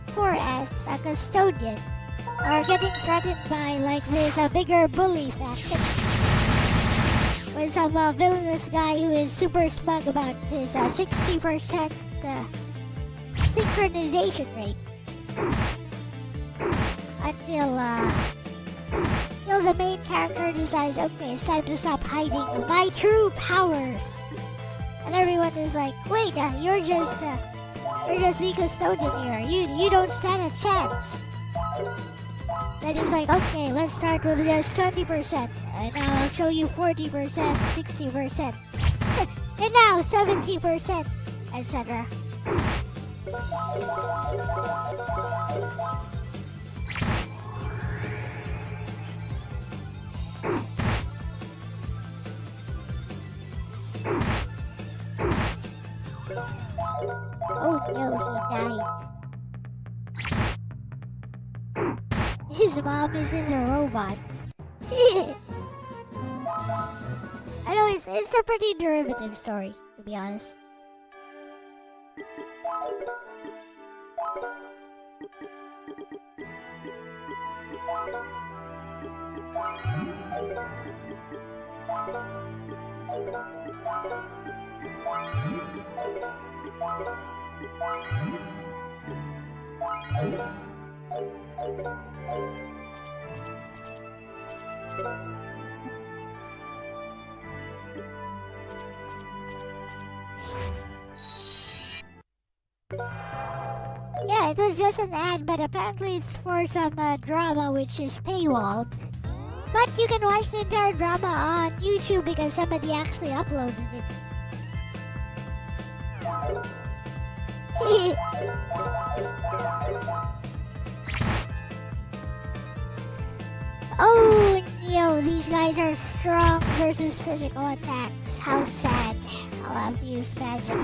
for as a custodian are getting threatened by like this bigger bully faction with some villainous guy who is super smug about his 60% synchronization rate until the main character decides, okay, it's time to stop hiding my true powers. And everyone is like, wait, you're just the custodian here. You don't stand a chance. Then he's like, okay, let's start with just 20%. And now I'll show you 40%, 60%. And now 70%, etc. Oh no, he died. His mom is in the robot. I know it's a pretty derivative story, to be honest. Yeah, it was just an ad, but apparently it's for some drama which is paywalled. But you can watch the entire drama on YouTube because somebody actually uploaded it. Oh, yo, these guys are strong versus physical attacks. How sad. I'll have to use magic.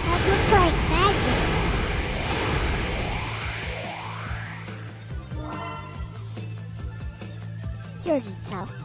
That looks like magic. Cured itself.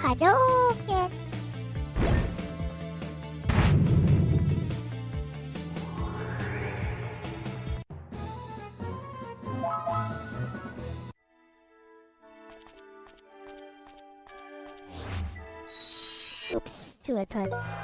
Hadouken! Oops, 2 at once.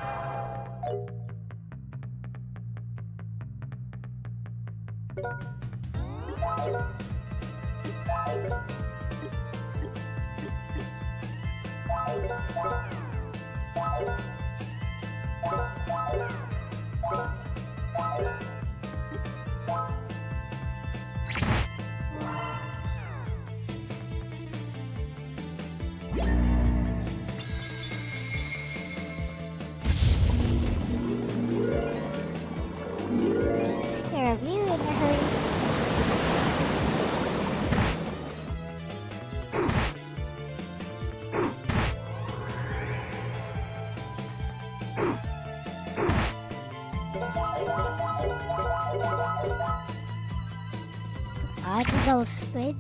Takes care of you in a hurry. Article squid.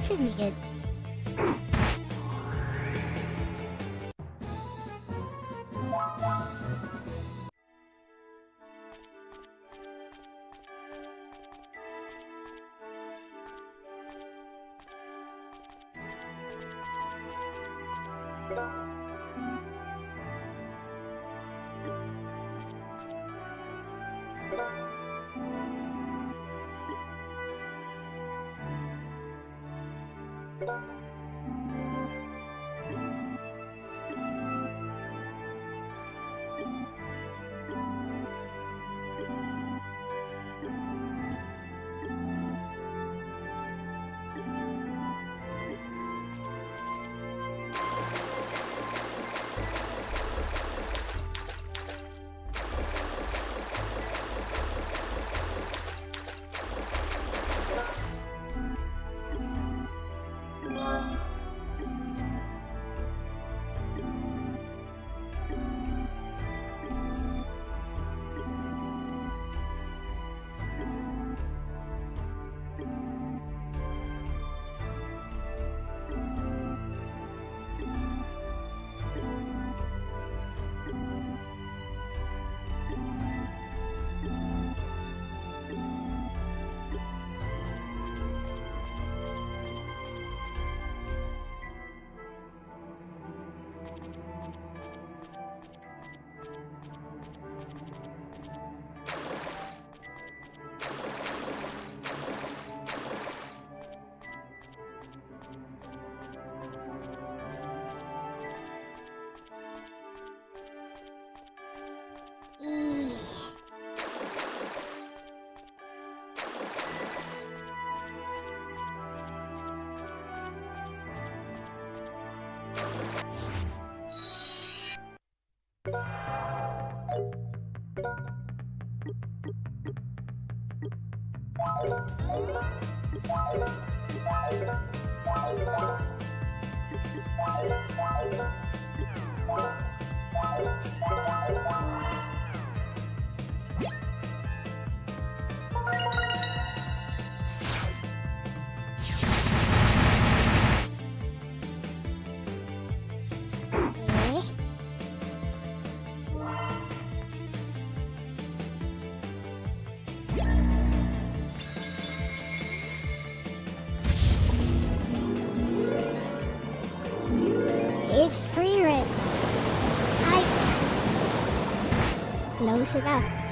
Should be good. It's free rip. Close enough.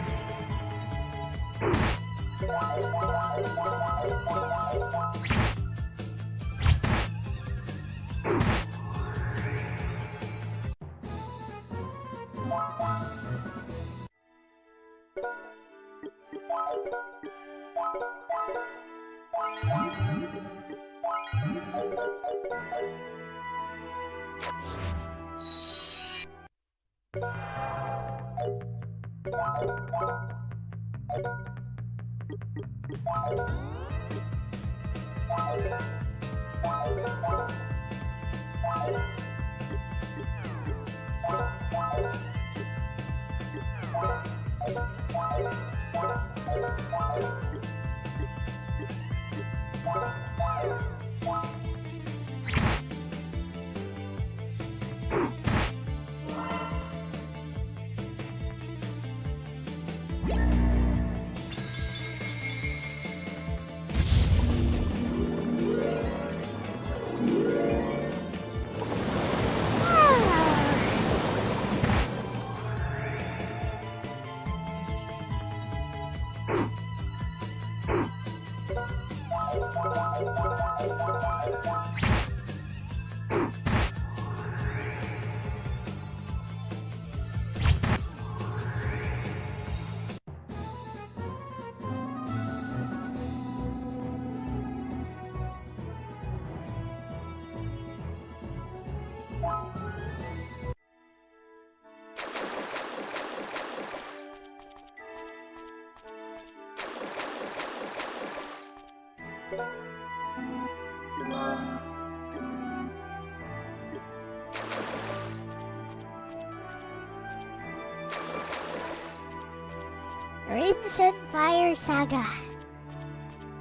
Crimson Fire Saga.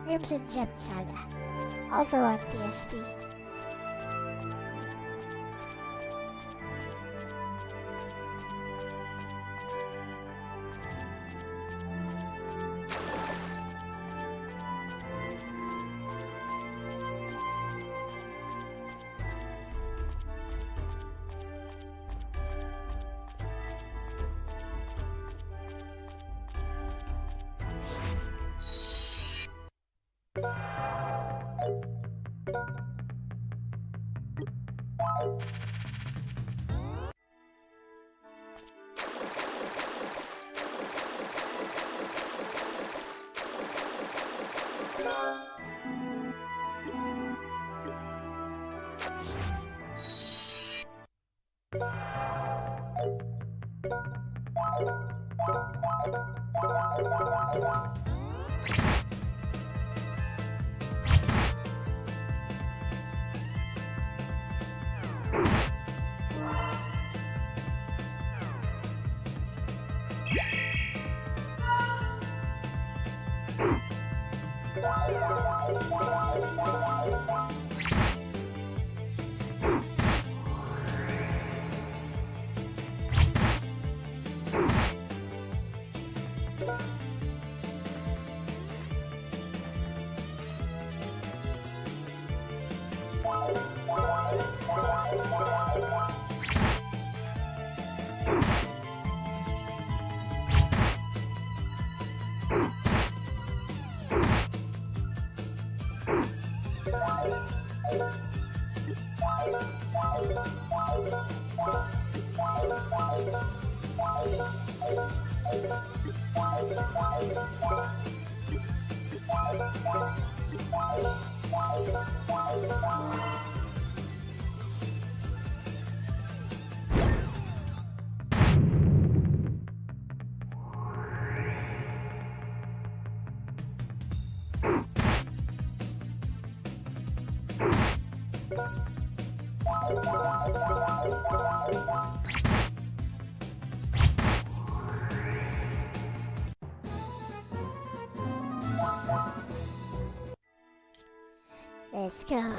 Crimson Gem Saga. Also on PSP. Let's go.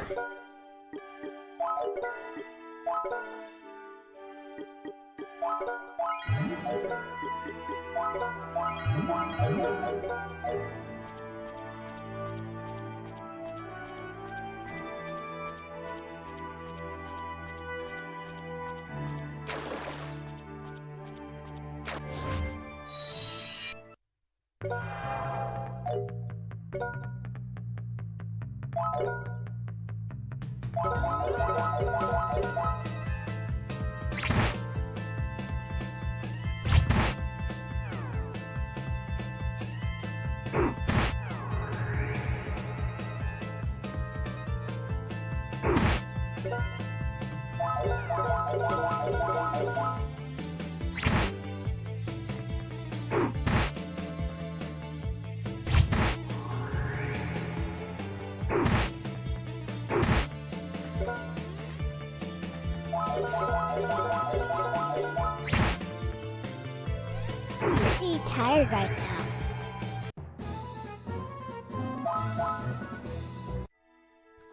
Pretty tired right now.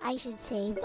I should save.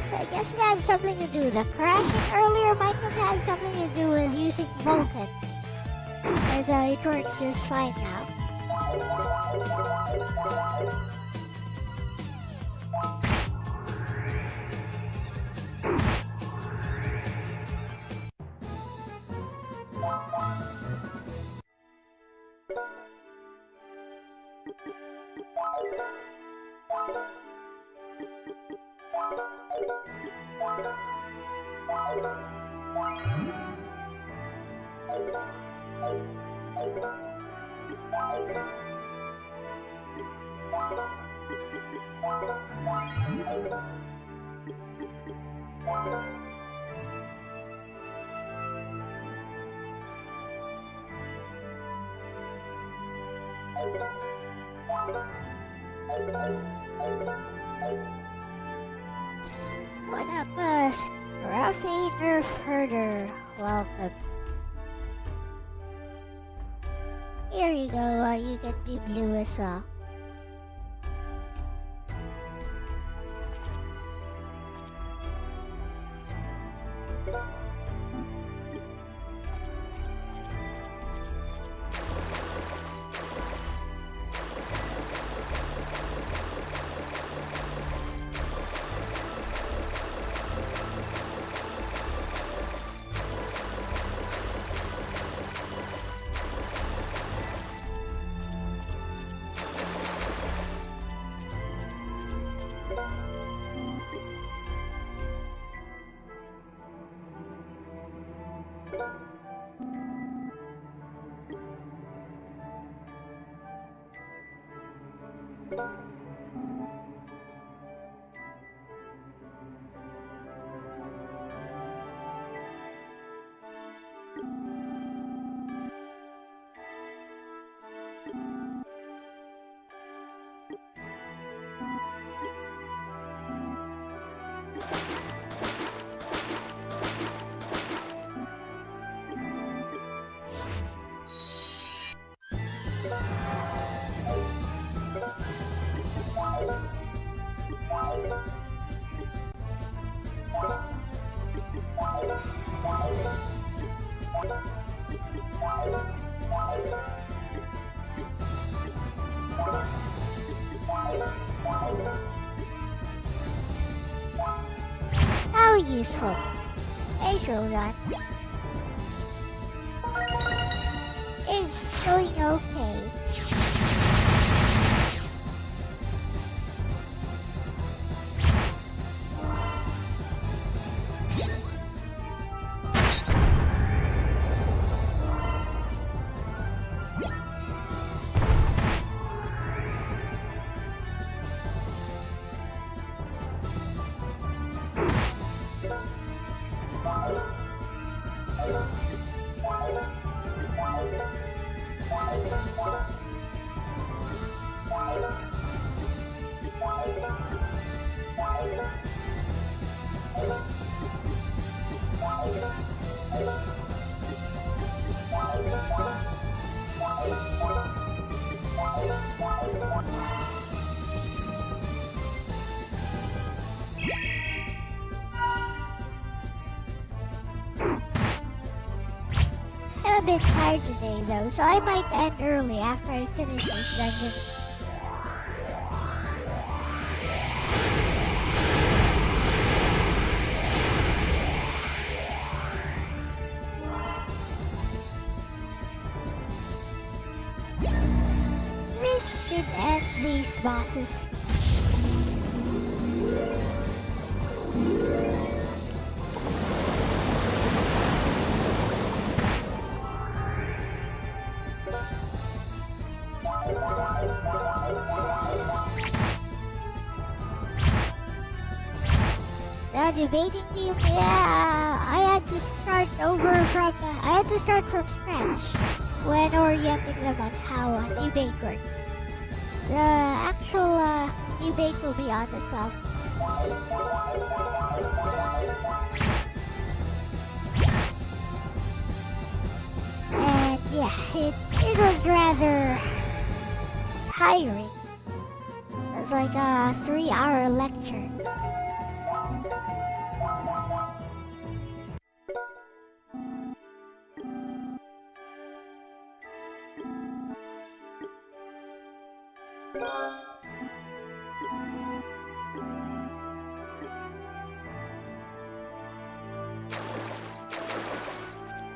So I guess it had something to do with the crashing earlier. Might have had something to do with using Vulcan. As it works just fine now. What up, Scruffy Nerf Herder? Welcome. Here you go, you can be blue as well. useful. It's really not. It's going okay. I'm a bit tired today though, so I might end early after I finish this dungeon. This should end these bosses. Now debating team, yeah, I had to start from scratch when orienting them on how debate works. The actual debate will be on the top. And yeah, it was rather tiring. It was like a 3-hour lecture.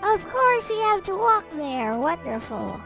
Of course we have to walk there. Wonderful.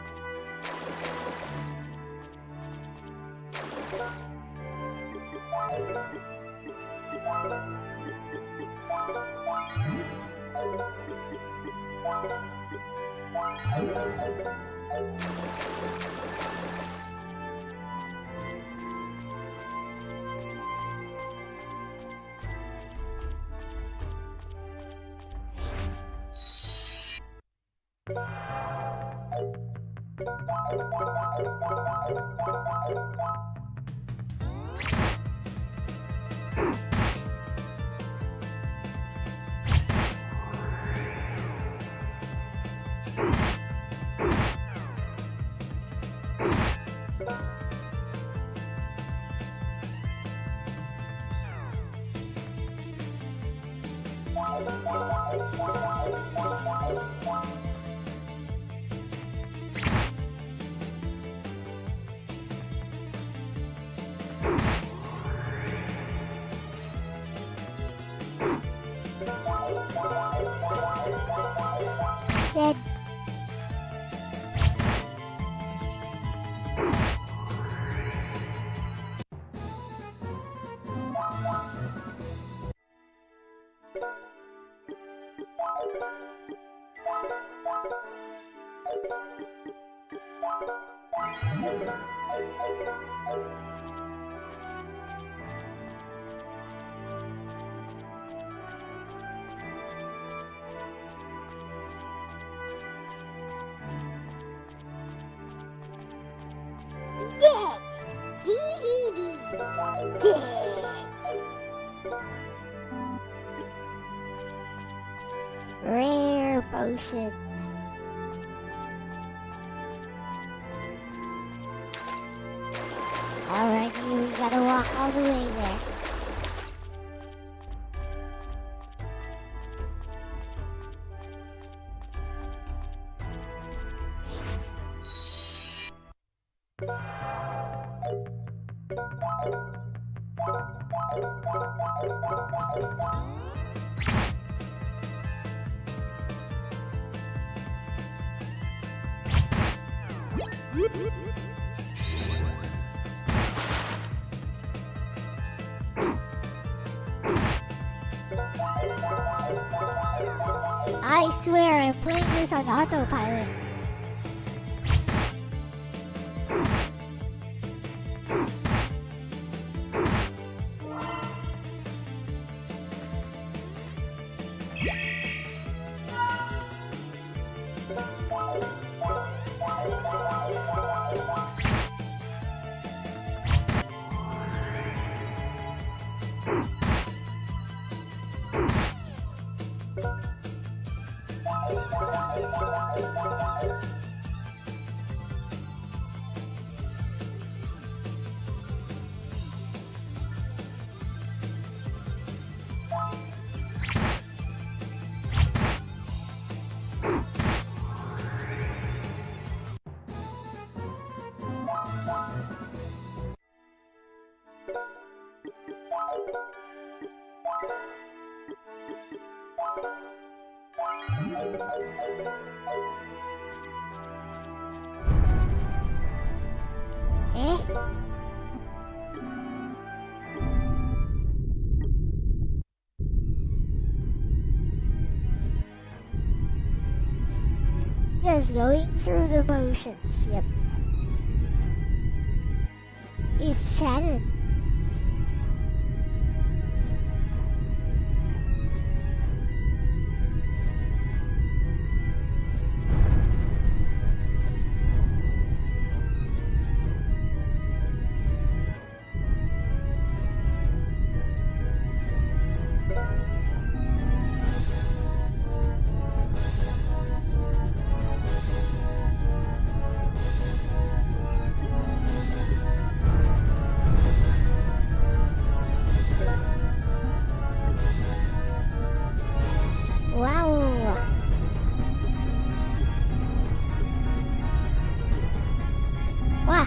Dead. Dead. D-E-D. Dead. Rare potion. Alrighty, we gotta walk all the way there. I swear I'm playing this on autopilot. Eh? Just going through the motions, yep. It's Shannon. Wow. Wow.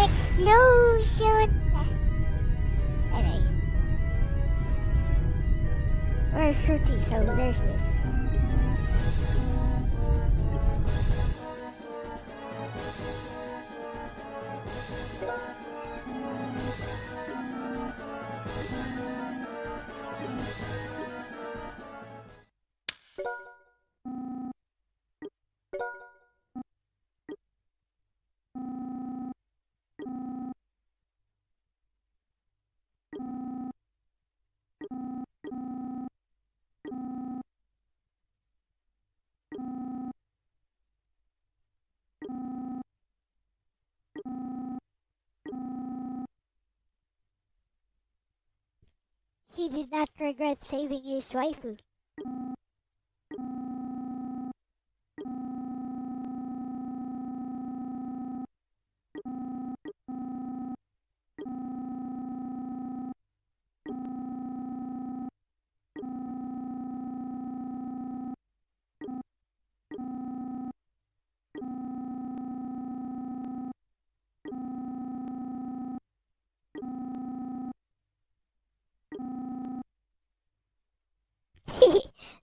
Explosion! Anyway. Where's Fruities? Oh, there he is. He did not regret saving his waifu.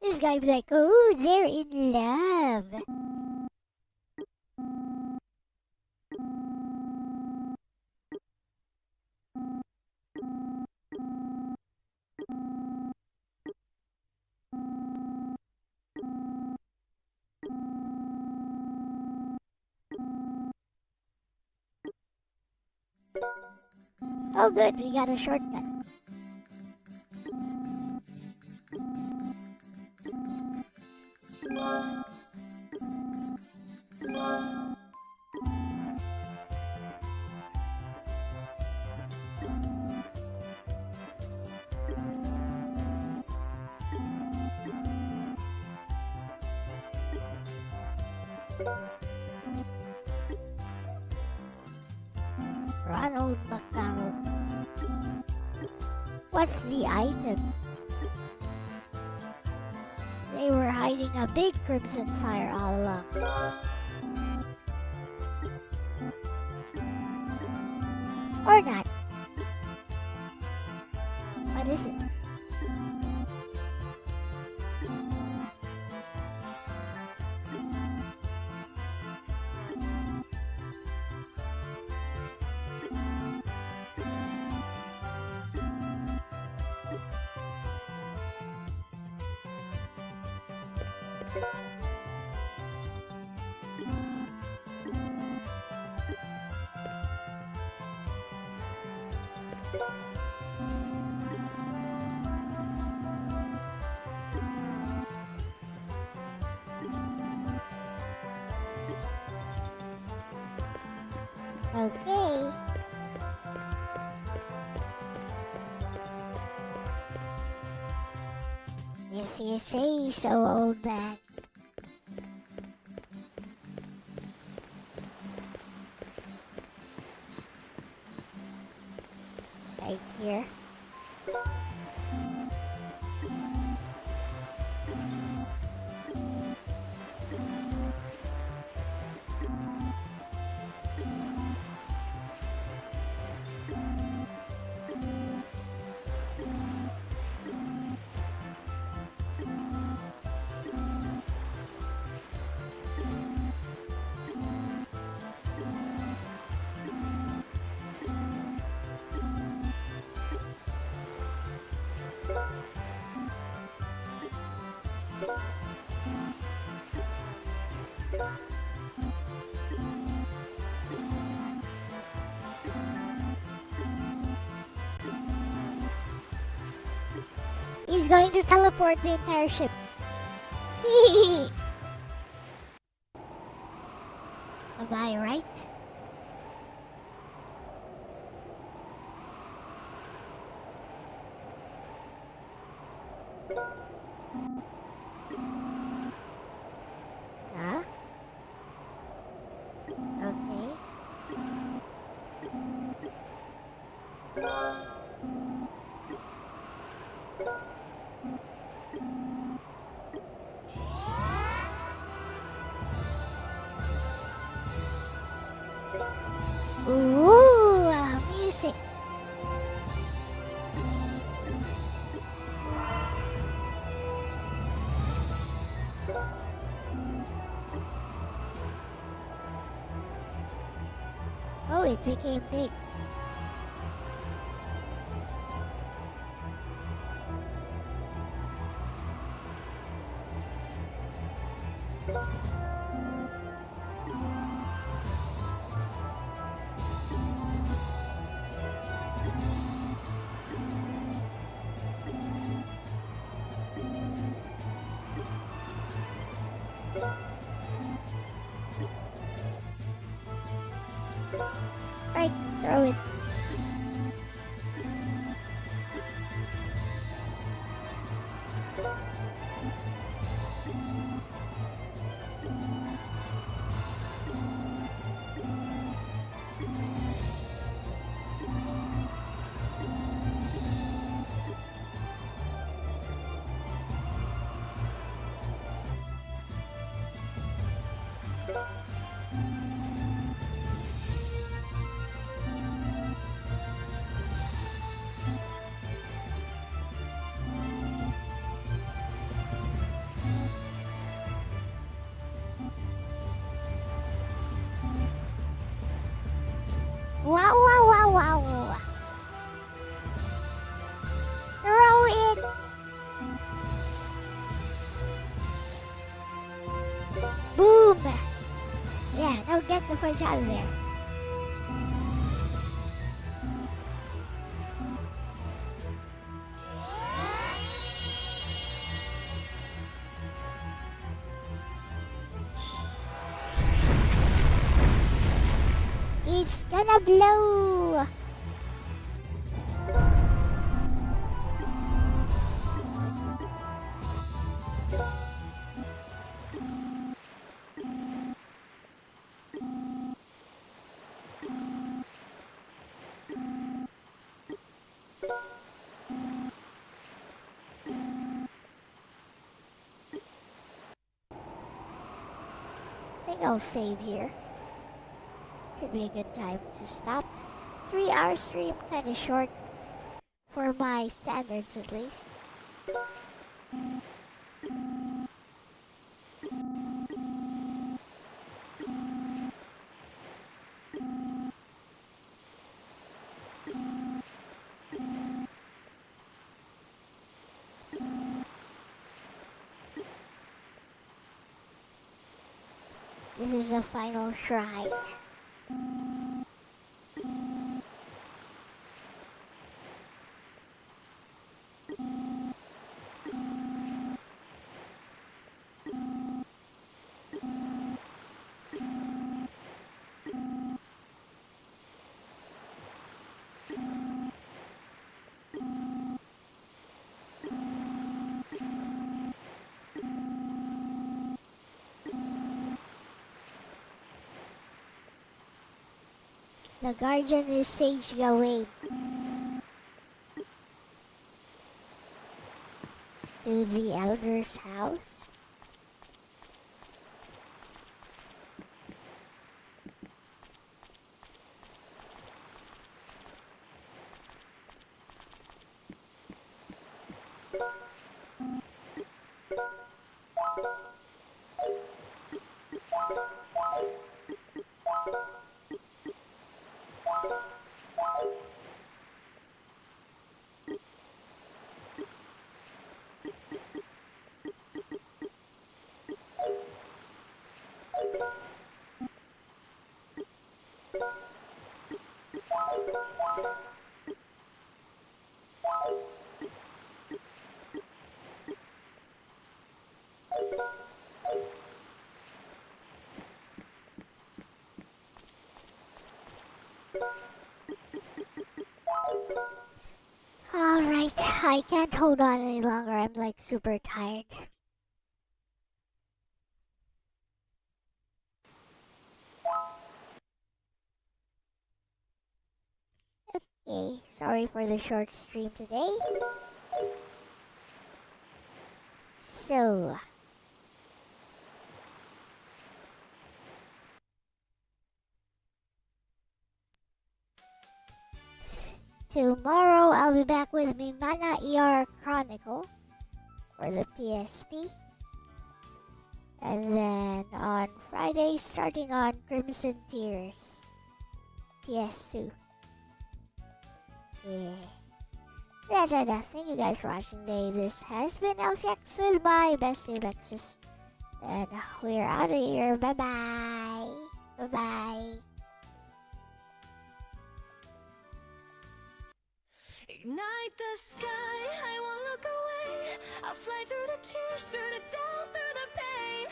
This guy be like, oh, they're in love. Oh good, we got a shortcut. Ronald McDonald. What's the item? They were hiding a big crimson fire all along. Or not. What is it? Okay. If you say so, old man. Right here. He's going to teleport the entire ship. Am I right? Huh? Okay. Ooh, music. Oh, it became big. Right, throw it. Wow, wow, wow, wow. Throw it. Boom. Yeah, now get the punch out of there. It's gonna blow. think I'll save here. Should be a good time to stop. 3-hour stream, kind of short for my standards at least. This is the final shrine. The guardian is Sage Gawain. To the elder's house. Alright, I can't hold on any longer. I'm like super tired. Okay, sorry for the short stream today. So, tomorrow I'll be back with Mimana ER Chronicle for the PSP. And then on Friday, starting on Crimson Tears PS2. Yeah. That's it. Thank you guys for watching today. This has been Elle-C with my bestie Alexis. And we're out of here. Bye bye. Bye bye. Ignite the sky, I won't look away. I'll fly through the tears, through the doubt, through the pain.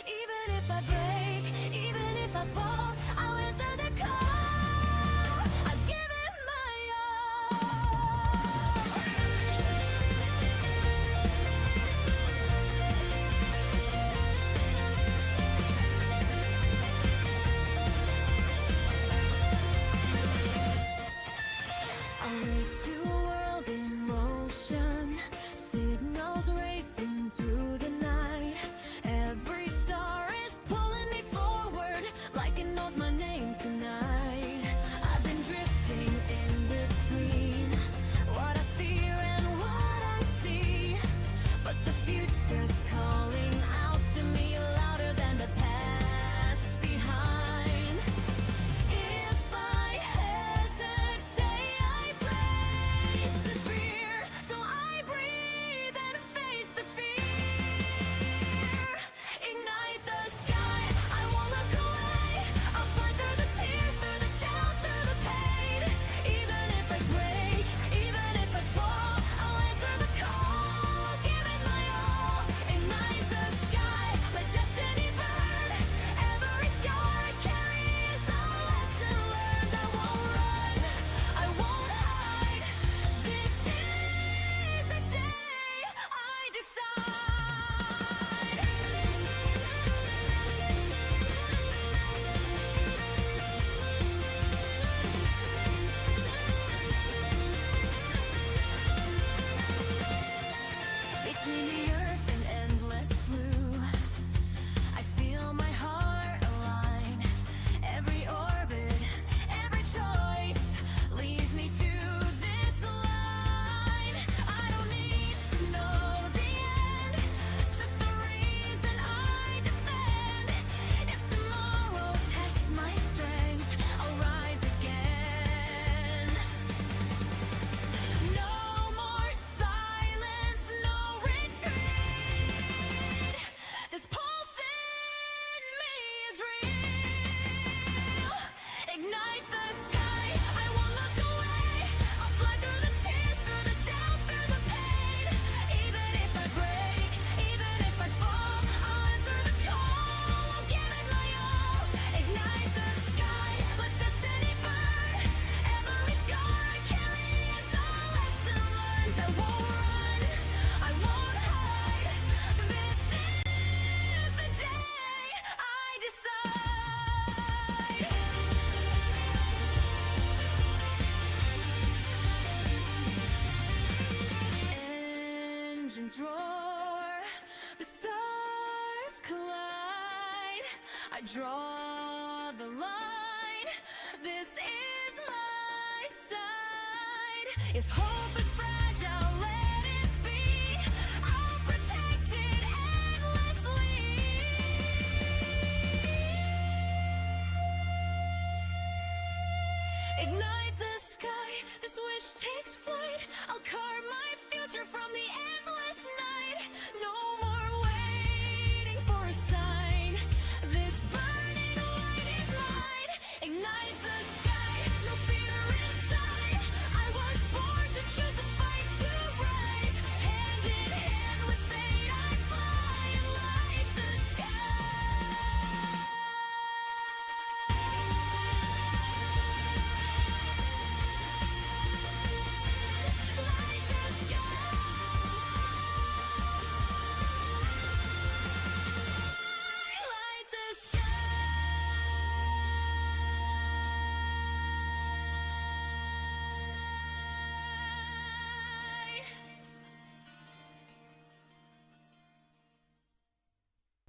Even if I break, even if I fall, I'll answer the call. I'll give it my all. I'll wake to a world in motion, signals racing through the night. Every star is pulling me forward like an and I won't run, I won't hide. This is the day I decide. Engines roar, the stars collide. I draw the line. This is my side. If hope is fragile, let it be. I'll protect it endlessly. Ignite the sky. This wish takes flight. I'll carve my future from